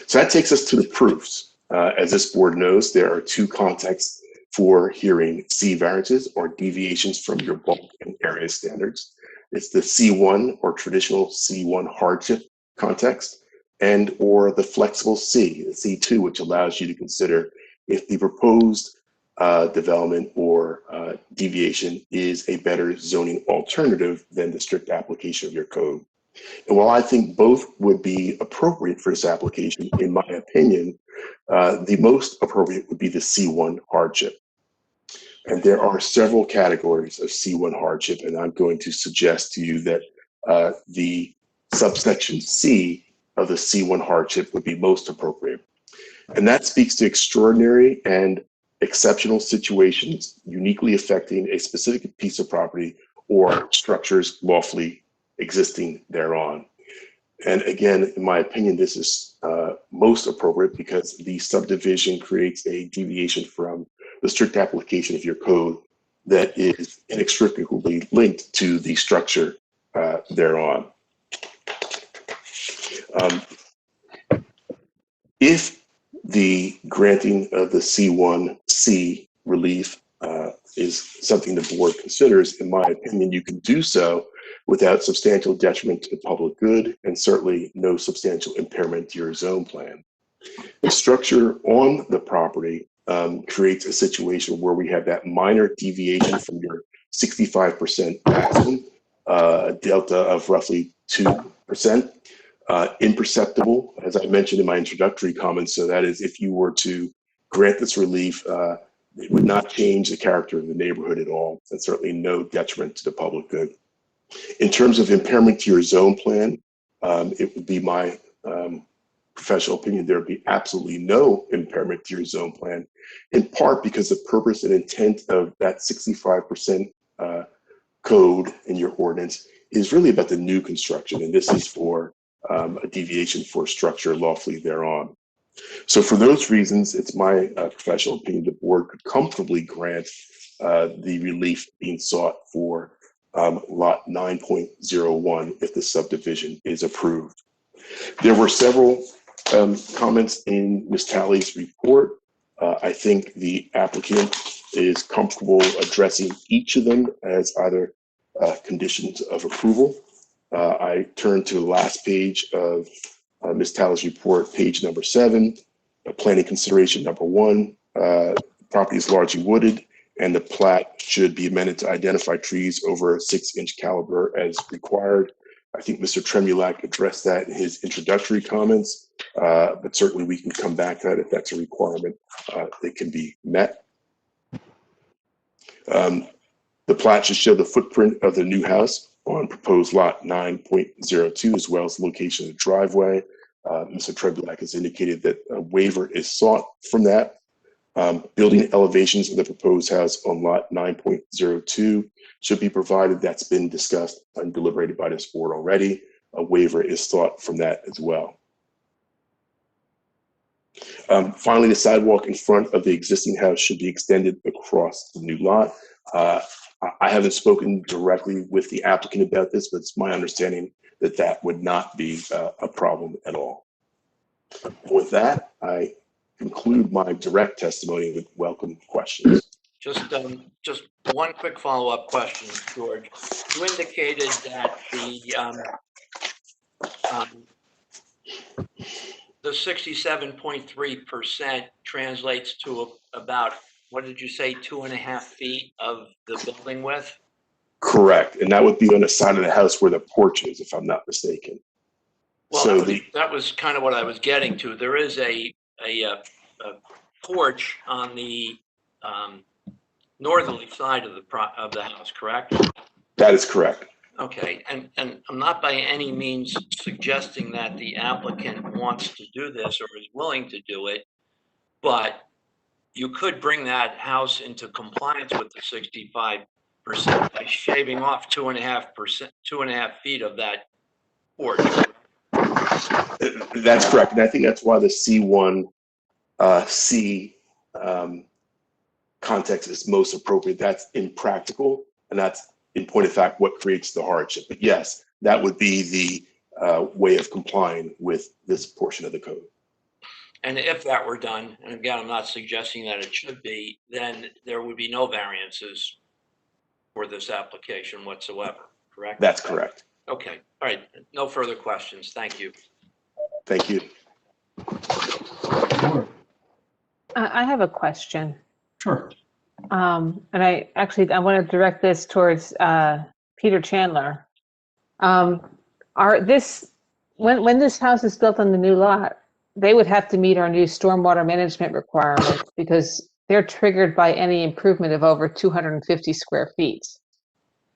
So that takes us to the proofs. As this board knows, there are two contexts for hearing C variances or deviations from your bulk and area standards. It's the C1 or traditional C1 hardship context, and or the flexible C, the C2, which allows you to consider if the proposed development or deviation is a better zoning alternative than the strict application of your code. And while I think both would be appropriate for this application, in my opinion, the most appropriate would be the C1 hardship. And there are several categories of C1 hardship, and I'm going to suggest to you that the subsection C of the C1 hardship would be most appropriate. And that speaks to extraordinary and exceptional situations uniquely affecting a specific piece of property or structures lawfully existing thereon. And again, in my opinion, this is most appropriate because the subdivision creates a deviation from the strict application of your code that is inextricably linked to the structure thereon. If the granting of the C1C relief is something the board considers, in my opinion, you can do so without substantial detriment to the public good and certainly no substantial impairment to your zone plan. The structure on the property creates a situation where we have that minor deviation from your 65% maximum, a delta of roughly 2%, imperceptible, as I mentioned in my introductory comments. So that is, if you were to grant this relief, it would not change the character of the neighborhood at all, and certainly no detriment to the public good. In terms of impairment to your zone plan, it would be my professional opinion, there would be absolutely no impairment to your zone plan, in part because the purpose and intent of that 65% code in your ordinance is really about the new construction, and this is for a deviation for structure lawfully thereon. So for those reasons, it's my professional opinion the board could comfortably grant the relief being sought for lot 9.01 if the subdivision is approved. There were several comments in Ms. Talley's report. I think the applicant is comfortable addressing each of them as either conditions of approval. I turn to the last page of Ms. Talley's report, page number 7, planning consideration number 1, property is largely wooded and the plat should be amended to identify trees over a 6-inch caliber as required. I think Mr. Tremulak addressed that in his introductory comments, but certainly we can come back to that if that's a requirement that can be met. The plat should show the footprint of the new house on proposed lot 9.02, as well as the location of the driveway. Mr. Tremulak has indicated that a waiver is sought from that. Building elevations of the proposed house on lot 9.02 should be provided. That's been discussed and deliberated by this board already. A waiver is sought from that as well. Finally, the sidewalk in front of the existing house should be extended across the new lot. I haven't spoken directly with the applicant about this, but it's my understanding that that would not be a problem at all. With that, I conclude my direct testimony with welcome questions. Just one quick follow-up question, George. You indicated that the 67.3% translates to about, what did you say, 2.5 feet of the building width? Correct, and that would be on the side of the house where the porch is, if I'm not mistaken. Well, So that was kind of what I was getting to. There is a porch on the northerly side of the house, correct? that is correct. Okay, and I'm not by any means suggesting that the applicant wants to do this or is willing to do it, but you could bring that house into compliance with the 65% by shaving off 2.5 feet of that porch. That's correct. And I think that's why the C1 C context is most appropriate. That's impractical, and that's, in point of fact, what creates the hardship. But yes, that would be the way of complying with this portion of the code. And if that were done, and again, I'm not suggesting that it should be, then there would be no variances for this application whatsoever, correct? That's correct. Okay, all right, no further questions. Thank you. Thank you. Sure. I have a question. Sure. And I want to direct this towards Peter Chandler. When this house is built on the new lot, they would have to meet our new stormwater management requirements because they're triggered by any improvement of over 250 square feet. Is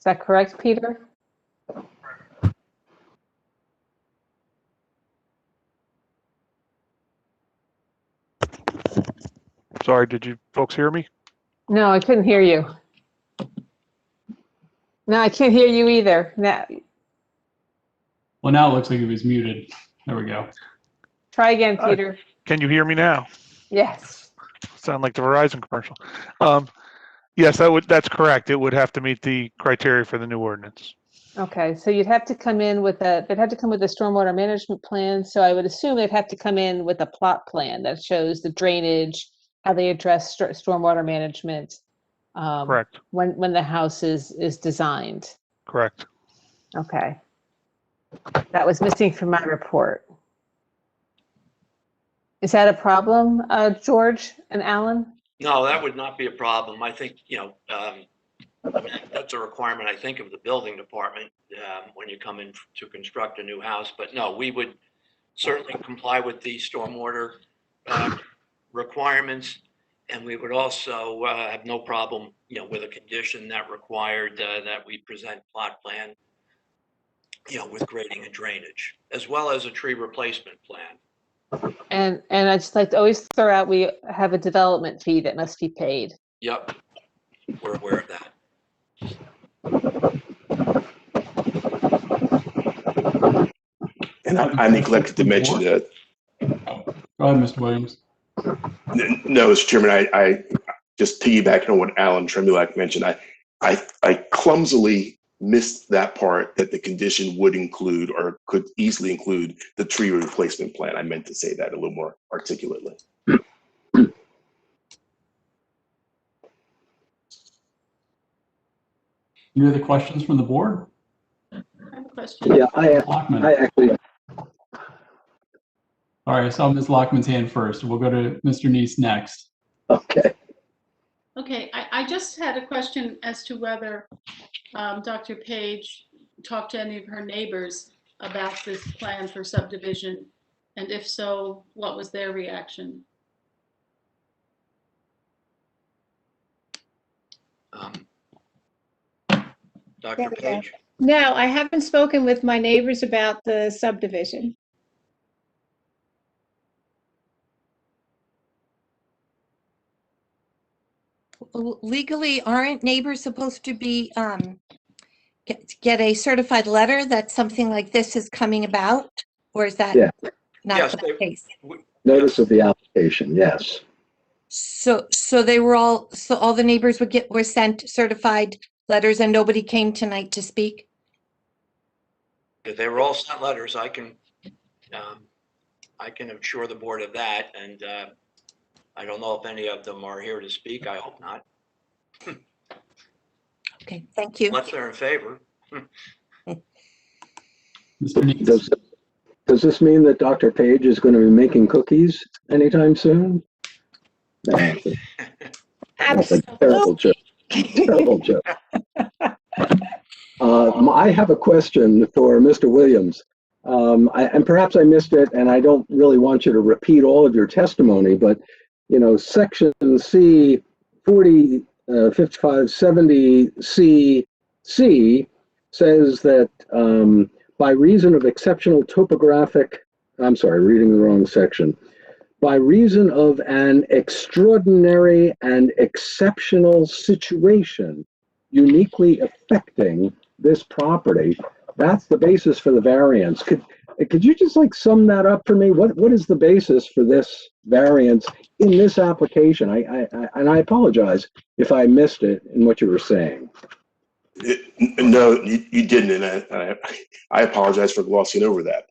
that correct, Peter? Sorry, did you folks hear me? No, I couldn't hear you. No, I can't hear you either. No. Well, now it looks like it was muted. There we go. Try again, Peter. Can you hear me now? Yes. Sound like the Verizon commercial. Yes, that's correct. It would have to meet the criteria for the new ordinance. Okay, so they'd have to come with a stormwater management plan. So I would assume they'd have to come in with a plot plan that shows the drainage, how they address stormwater management. Correct. When the house is designed. Correct. Okay. That was missing from my report. Is that a problem, George and Alan? No, that would not be a problem. I think, that's a requirement, I think, of the building department when you come in to construct a new house. But no, we would certainly comply with the stormwater requirements. And we would also have no problem, with a condition that required that we present plot plan, with grading and drainage, as well as a tree replacement plan. And I just like to always throw out, we have a development fee that must be paid. Yep, we're aware of that. And I neglected to mention that. Go ahead, Mr. Williams. No, Mr. Chairman, I just piggybacking on what Alan Tremulak mentioned, I clumsily missed that part, that the condition would include or could easily include the tree replacement plan. I meant to say that a little more articulately. Any other questions from the board? I have a question. Yeah, I actually, All right, I saw Ms. Lockman's hand first. We'll go to Mr. Neese next. okay. Okay, I just had a question as to whether Dr. Page talked to any of her neighbors about this plan for subdivision, and if so, what was their reaction? Dr. Page? No, I haven't spoken with my neighbors about the subdivision. Legally, aren't neighbors supposed to be get a certified letter that something like this is coming about? Or is that Yeah. not Yes, the case? Notice of the application, yes. So they were all the neighbors were sent certified letters and nobody came tonight to speak? If they were all sent letters, I can assure the board of that, and I don't know if any of them are here to speak. I hope not. Okay, thank you. Unless they're in favor. Mr. Neese? Does this mean that Dr. Page is going to be making cookies anytime soon? No, that's a terrible joke. Terrible joke. I have a question for Mr. Williams. And perhaps I missed it, and I don't really want you to repeat all of your testimony, but, you know, section C 40, 5570 C says that by reason of exceptional topographic, I'm sorry, reading the wrong section. By reason of an extraordinary and exceptional situation uniquely affecting this property, that's the basis for the variance. Could you just like sum that up for me? What is the basis for this variance in this application? And I apologize if I missed it in what you were saying. No, you didn't, and I apologize for glossing over that.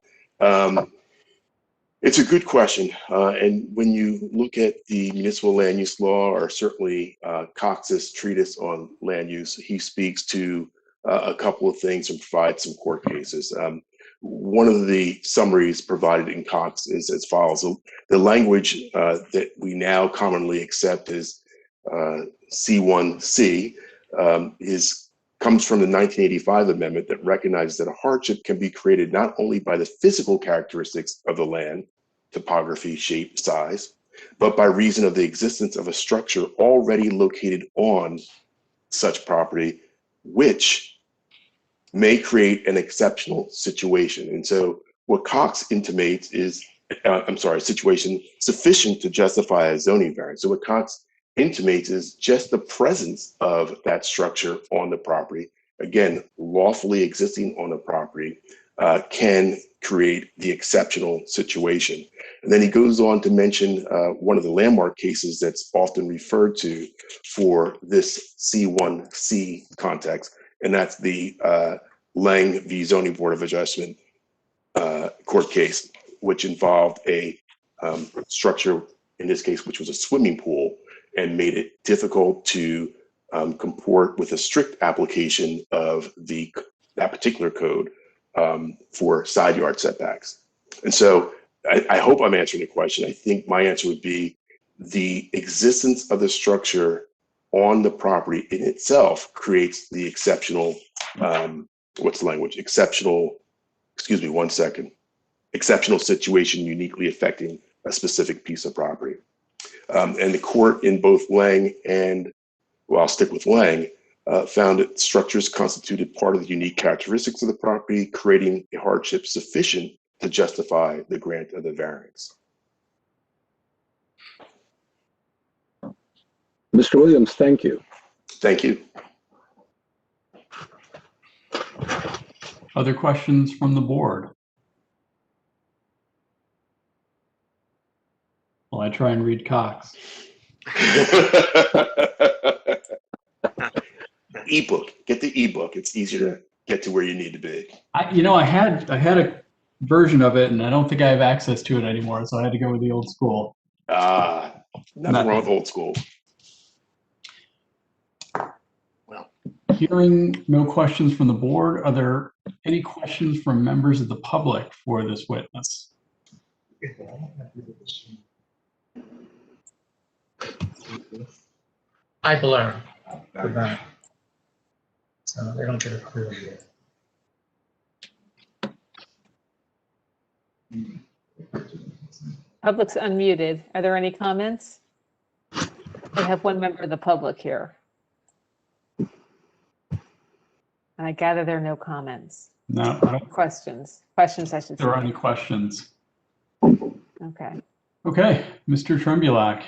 It's a good question, and when you look at the municipal land use law, or certainly Cox's treatise on land use, he speaks to a couple of things and provides some court cases. One of the summaries provided in Cox is as follows. The language that we now commonly accept as C1C comes from the 1985 amendment that recognizes that a hardship can be created not only by the physical characteristics of the land, topography, shape, size, but by reason of the existence of a structure already located on such property, which may create an exceptional situation. And so what Cox intimates is, situation sufficient to justify a zoning variance. So what Cox intimates is just the presence of that structure on the property, again, lawfully existing on the property, can create the exceptional situation. And then he goes on to mention one of the landmark cases that's often referred to for this C1C context, and that's the Lang v. Zoning Board of Adjustment court case, which involved a structure, in this case, which was a swimming pool, and made it difficult to comport with a strict application of that particular code for side yard setbacks. And so I hope I'm answering the question. I think my answer would be the existence of the structure on the property in itself creates the exceptional, what's the language? Exceptional situation uniquely affecting a specific piece of property. And the court in both Lang and, well, I'll stick with Lang, found that structures constituted part of the unique characteristics of the property, creating a hardship sufficient to justify the grant of the variance. Mr. Williams, thank you. Thank you. Other questions from the board? Well, I try and read Cox. Ebook. Get the ebook. It's easier to get to where you need to be. I had a version of it, and I don't think I have access to it anymore, so I had to go with the old school. Nothing wrong with old school. Well, hearing no questions from the board, are there any questions from members of the public for this witness? I blur for that. So they don't get a clear view. Public's unmuted. Are there any comments? I have one member of the public here. And I gather there are no comments. No, I don't. Questions, I should say. There are any questions? Okay. Okay, Mr. Trembulac.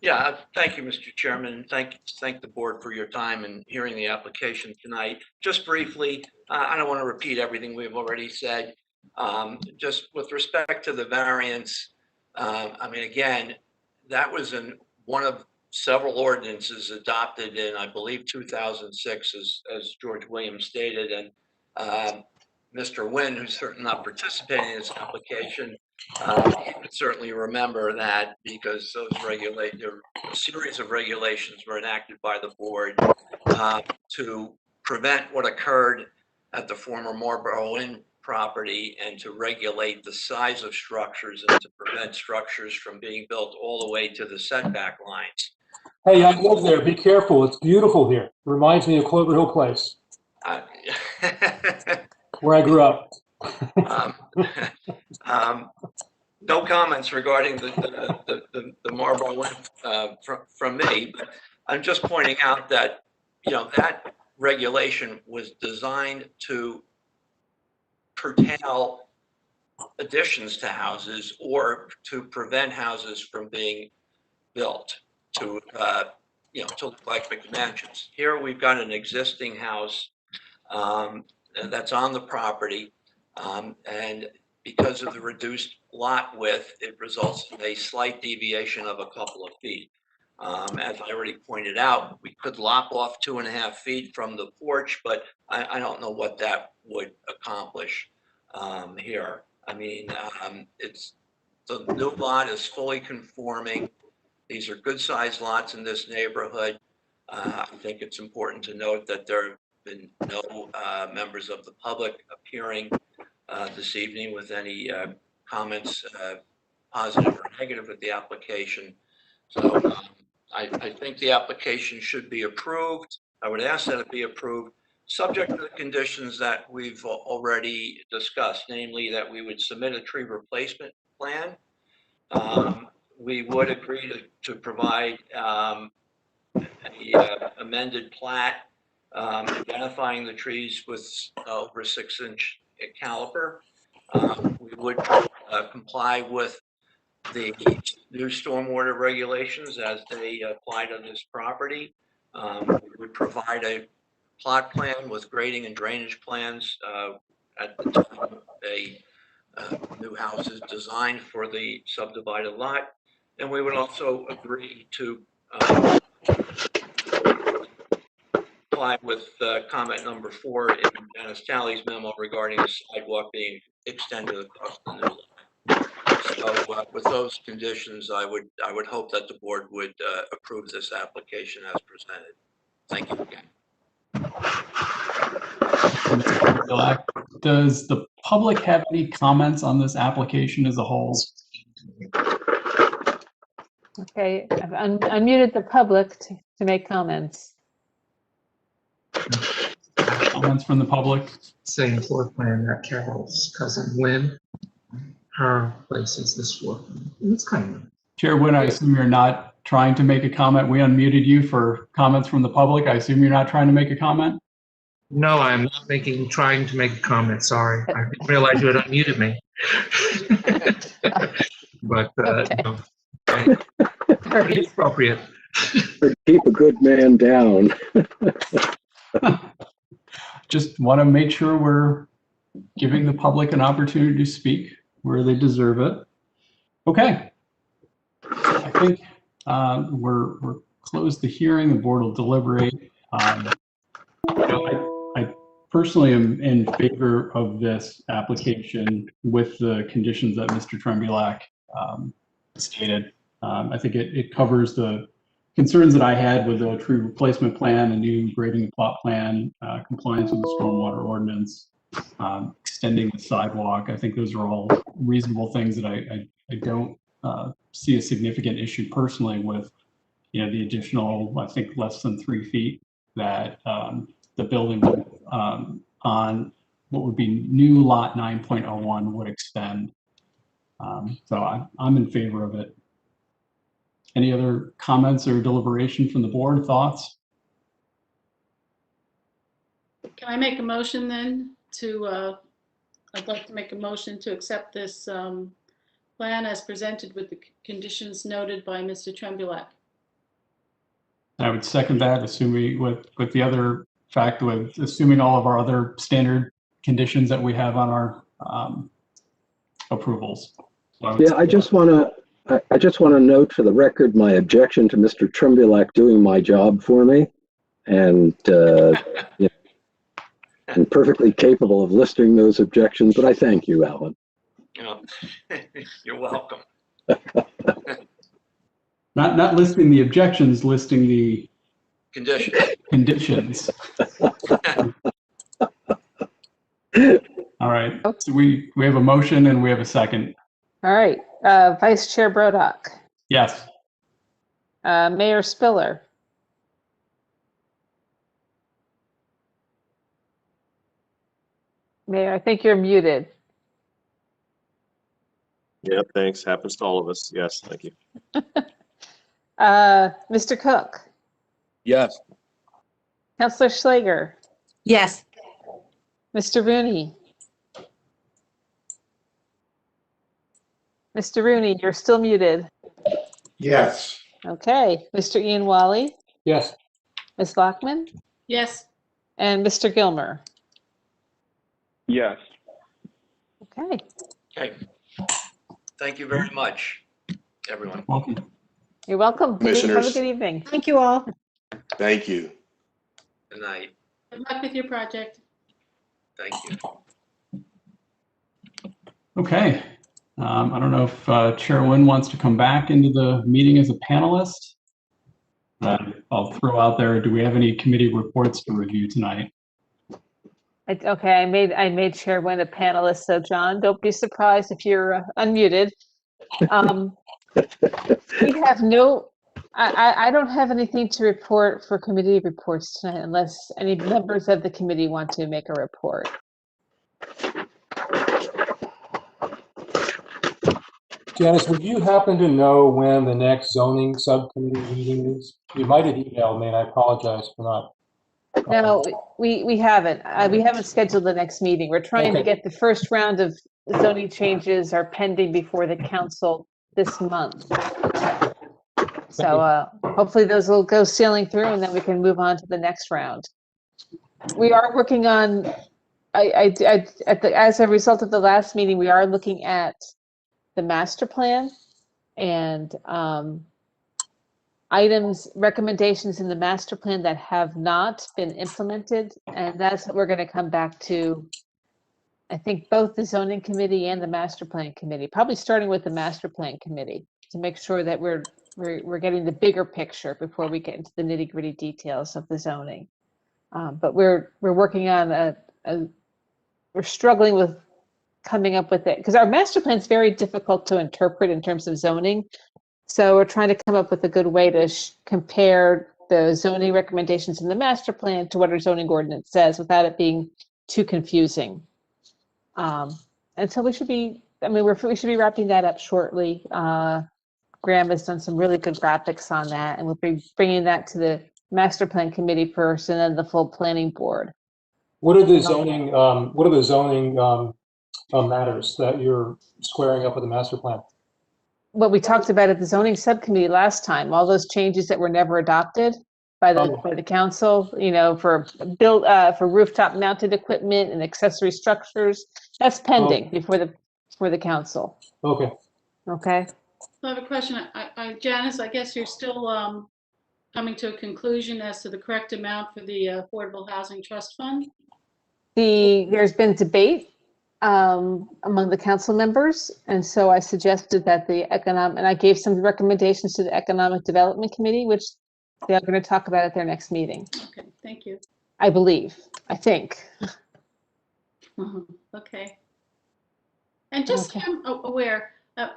Yeah, thank you, Mr. Chairman. Thank the board for your time and hearing the application tonight. Just briefly, I don't want to repeat everything we've already said. Just with respect to the variance, I mean, again, that was in one of several ordinances adopted in, I believe, 2006, as George Williams stated, and Mr. Nguyen, who's certainly not participating in this application, he would certainly remember that, because those a series of regulations were enacted by the board to prevent what occurred at the former Marlboro Inn property, and to regulate the size of structures and to prevent structures from being built all the way to the setback lines. Hey, I live there. Be careful. It's beautiful here. Reminds me of Clover Hill Place, where I grew up. Um, no comments regarding the Marlboro lamp from me, but I'm just pointing out that, that regulation was designed to curtail additions to houses or to prevent houses from being built to, to look like McMansions. Here we've got an existing house that's on the property, and because of the reduced lot width, it results in a slight deviation of a couple of feet. As I already pointed out, we could lop off 2.5 feet from the porch, but I don't know what that would accomplish here. I mean, the new lot is fully conforming. These are good-sized lots in this neighborhood. I think it's important to note that there have been no members of the public appearing this evening with any comments, positive or negative, with the application. So I think the application should be approved. I would ask that it be approved, subject to the conditions that we've already discussed, namely that we would submit a tree replacement plan. We would agree to provide an amended plat identifying the trees with over 6-inch caliper. We would comply with the new stormwater regulations as they apply to this property. We would provide a plot plan with grading and drainage plans at the time a new house is designed for the subdivided lot. And we would also agree to comply with comment number 4 in Dennis Talley's memo regarding the sidewalk being extended across the new lot. So with those conditions, I would hope that the board would approve this application as presented. Thank you again. Does the public have any comments on this application as a whole? Okay, I've unmuted the public to make comments. Comments from the public? Same floor plan that Carol's cousin Lynn, her place is this floor. It's kind of. Chair Wynn, I assume you're not trying to make a comment. We unmuted you for comments from the public. I assume you're not trying to make a comment? No, I'm not trying to make a comment. Sorry. I didn't realize you had unmuted me. But, Okay. no, it's appropriate. Keep a good man down. Just want to make sure we're giving the public an opportunity to speak where they deserve it. Okay. I think we're closed the hearing. The board will deliberate. I personally am in favor of this application with the conditions that Mr. Trembulac stated. I think it covers the concerns that I had with a tree replacement plan, a new grading and plot plan, compliance with the stormwater ordinance, extending the sidewalk. I think those are all reasonable things that I don't see a significant issue personally with, the additional, I think, less than 3 feet that the building on what would be new lot 9.01 would extend. So I'm in favor of it. Any other comments or deliberation from the board? Thoughts? Can I make a motion then I'd like to make a motion to accept this plan as presented with the conditions noted by Mr. Trembulac. I would second that, assuming with the other fact, with assuming all of our other standard conditions that we have on our approvals. So Yeah, I just want to note for the record my objection to Mr. Trembulac doing my job for me, and and perfectly capable of listing those objections. But I thank you, Alan. You're welcome. Not listing the objections, listing the conditions. All right. So we have a motion and we have a second. All right, Vice Chair Brodock. Yes. Mayor Spiller. Mayor, I think you're muted. Yep, thanks. Happens to all of us. Yes, thank you. Mr. Cook, Yes. Counselor Schlager, Yes. Mr. Rooney. Mr. Rooney, you're still muted. Yes. Okay, Mr. Ian Wally, Yes. Ms. Lockman, Yes, and Mr. Gilmer. Yes. Okay, Okay. Thank you very much, everyone. Welcome. you're welcome. Have a Commissioners. good evening. Thank you all. Thank you. Good night. good luck with your project. Thank you. Okay. I don't know if Chair Nguyen wants to come back into the meeting as a panelist. I'll throw out there, do we have any committee reports to review tonight? Okay, I made Chair Nguyen a panelist, so John, don't be surprised if you're unmuted. We have no, I don't have anything to report for committee reports tonight unless any members of the committee want to make a report. Janice, would you happen to know when the next zoning subcommittee meeting is? You might have emailed me, and I apologize for not. No, we haven't. We haven't scheduled the next meeting. We're trying to Okay. get the first round of zoning changes are pending before the council this month. So hopefully those will go sailing through and then we can move on to the next round. We are working on, as a result of the last meeting, we are looking at the master plan and recommendations in the master plan that have not been implemented. And that's what we're going to come back to, I think, both the zoning committee and the master plan committee, probably starting with the master plan committee to make sure that we're getting the bigger picture before we get into the nitty gritty details of the zoning. But we're working on we're struggling with coming up with it because our master plan is very difficult to interpret in terms of zoning. So we're trying to come up with a good way to compare the zoning recommendations in the master plan to what our zoning ordinance says without it being too confusing. And so we should be, we should be wrapping that up shortly. Graham has done some really good graphics on that, and we'll be bringing that to the master plan committee first and then the full planning board. What are the zoning? Matters that you're squaring up with the master plan? What we talked about at the zoning subcommittee last time, all those changes that were never adopted by the council, you know, for rooftop mounted equipment and accessory structures, that's pending before the council. Okay. Okay. I have a question. Janice, I guess you're still coming to a conclusion as to the correct amount for the Affordable Housing Trust Fund? There's been debate among the council members, and so I suggested that and I gave some recommendations to the Economic Development Committee, which they are going to talk about at their next meeting. Okay, thank you. I think. Okay. And just Okay. so I'm aware, I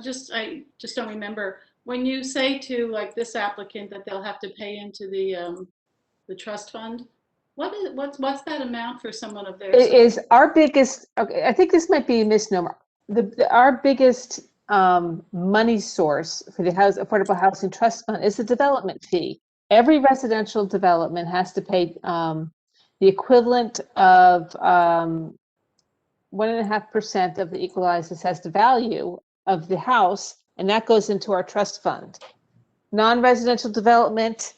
just don't remember, when you say to like this applicant that they'll have to pay into the trust fund, what's that amount for someone of their? It is our biggest, okay, I think this might be a misnomer. Our biggest money source for the Affordable Housing Trust Fund is the development fee. Every residential development has to pay the equivalent of 1.5% of the equalized assessed value of the house, and that goes into our trust fund. Non-residential development,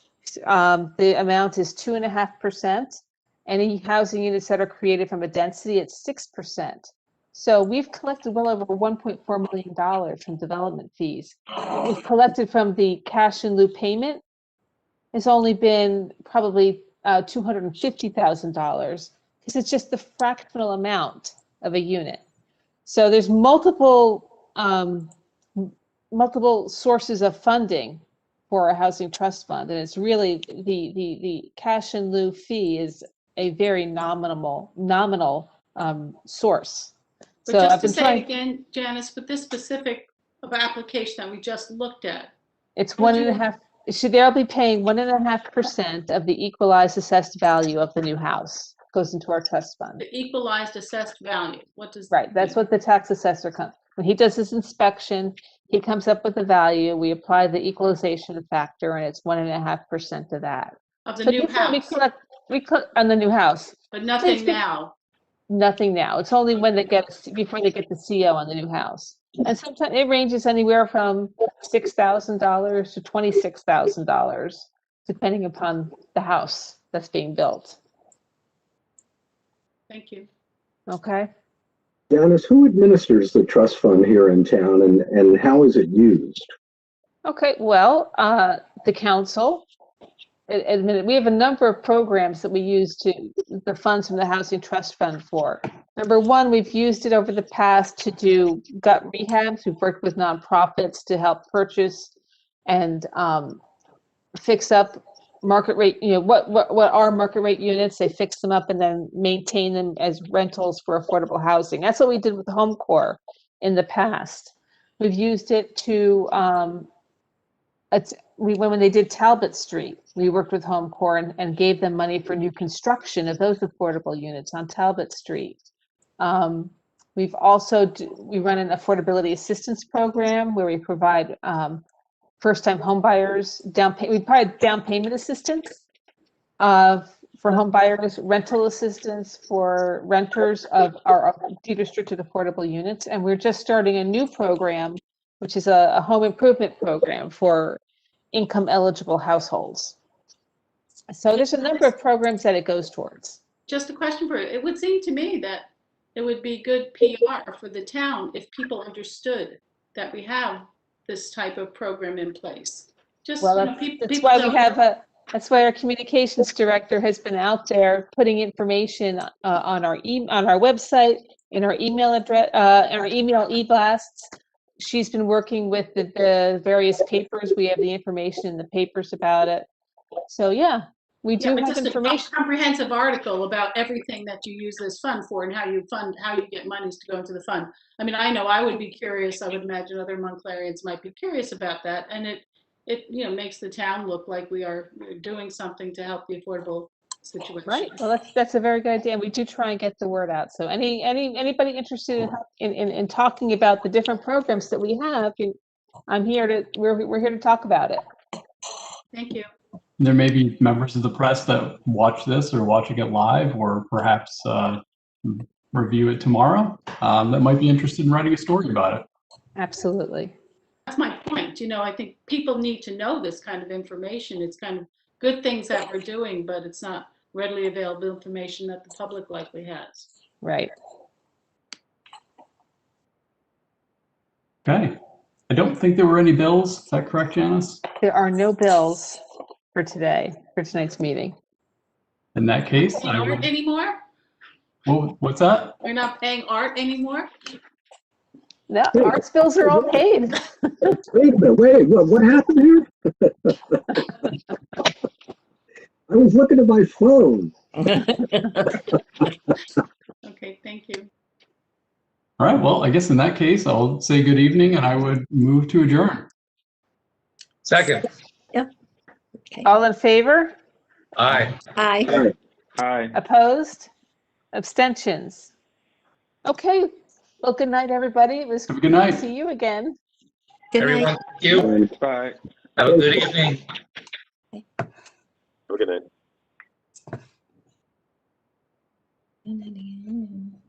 the amount is 2.5%. Any housing units that are created from a density, it's 6%. So we've collected well over $1.4 million from development fees. What we've collected from the cash in lieu payment has only been probably $250,000 because it's just the fractional amount of a unit. So there's multiple sources of funding for a housing trust fund, and it's really the cash in lieu fee is a very nominal source. But So just I've to been say trying. it again, Janice, with this specific application that we just looked at, It's would you- 1.5. They'll be paying 1.5% of the equalized assessed value of the new house goes into our trust fund. the equalized assessed value, what does? Right, that's what the tax assessor When he does his inspection, he comes up with a value. We apply the equalization factor, and it's 1.5% of that. Of the So new usually house, we collect on the new house. but nothing Please, now. Nothing now. It's only when they get, before they get the CO on the new house. And sometimes it ranges anywhere from $6,000 to $26,000, depending upon the house that's being built. Thank you. Okay. Janice, who administers the trust fund here in town, and how is it used? Okay. Well, the council. We have a number of programs that we use the funds from the Housing Trust Fund for. Number one, we've used it over the past to do gut rehabs. We've worked with nonprofits to help purchase and fix up market rate, what are market rate units. They fix them up and then maintain them as rentals for affordable housing. That's what we did with Home Corps in the past. We've used it to, when they did Talbot Street, we worked with Home Corps and gave them money for new construction of those affordable units on Talbot Street. We've also, we run an affordability assistance program where we provide first-time home buyers we provide down payment assistance for home buyers, rental assistance for renters of our deed-restricted affordable units. And we're just starting a new program, which is a home improvement program for income-eligible households. So there's a number of programs that it goes towards. Just a question for you. It would seem to me that it would be good PR for the town if people understood that we have this type of program in place. Just, Well, that's why we have that's why our communications director has been out there putting information on our website, in our email address, our email e-blasts. She's been working with the various papers. We have the information in the papers about it. So yeah, we do have information. A comprehensive article about everything that you use this fund for and how you get monies to go into the fund. I mean, I know I would be curious. I would imagine other Montclairians might be curious about that. And it makes the town look like we're doing something to help the affordable situation. Right. Well, that's a very good idea. And we do try and get the word out. So anybody interested in talking about the different programs that we have, we're here to talk about it. Thank you. There may be members of the press that watch this or watching it live, or perhaps review it tomorrow, that might be interested in writing a story about it. Absolutely. That's my point. I think people need to know this kind of information. It's kind of good things that we're doing, but it's not readily available information that the public likely has. Right. Okay. I don't think there were any bills. Is that correct, Janice? There are no bills for tonight's meeting. In that case, Art anymore? Well, what's that? We're not paying art anymore? No, arts bills are all paid. Wait a minute, what happened here? I was looking at my phone. Okay, thank you. All right, well, I guess in that case, I'll say good evening and I would move to adjourn. Second. Yep. Okay. All in favor? Aye. Aye. Aye. Opposed? Abstentions? Okay. Well, good night, everybody. It was Have a good night. to see you again. Good Everyone, night. thank you. Bye. Have a good evening. Have a good night. Good night.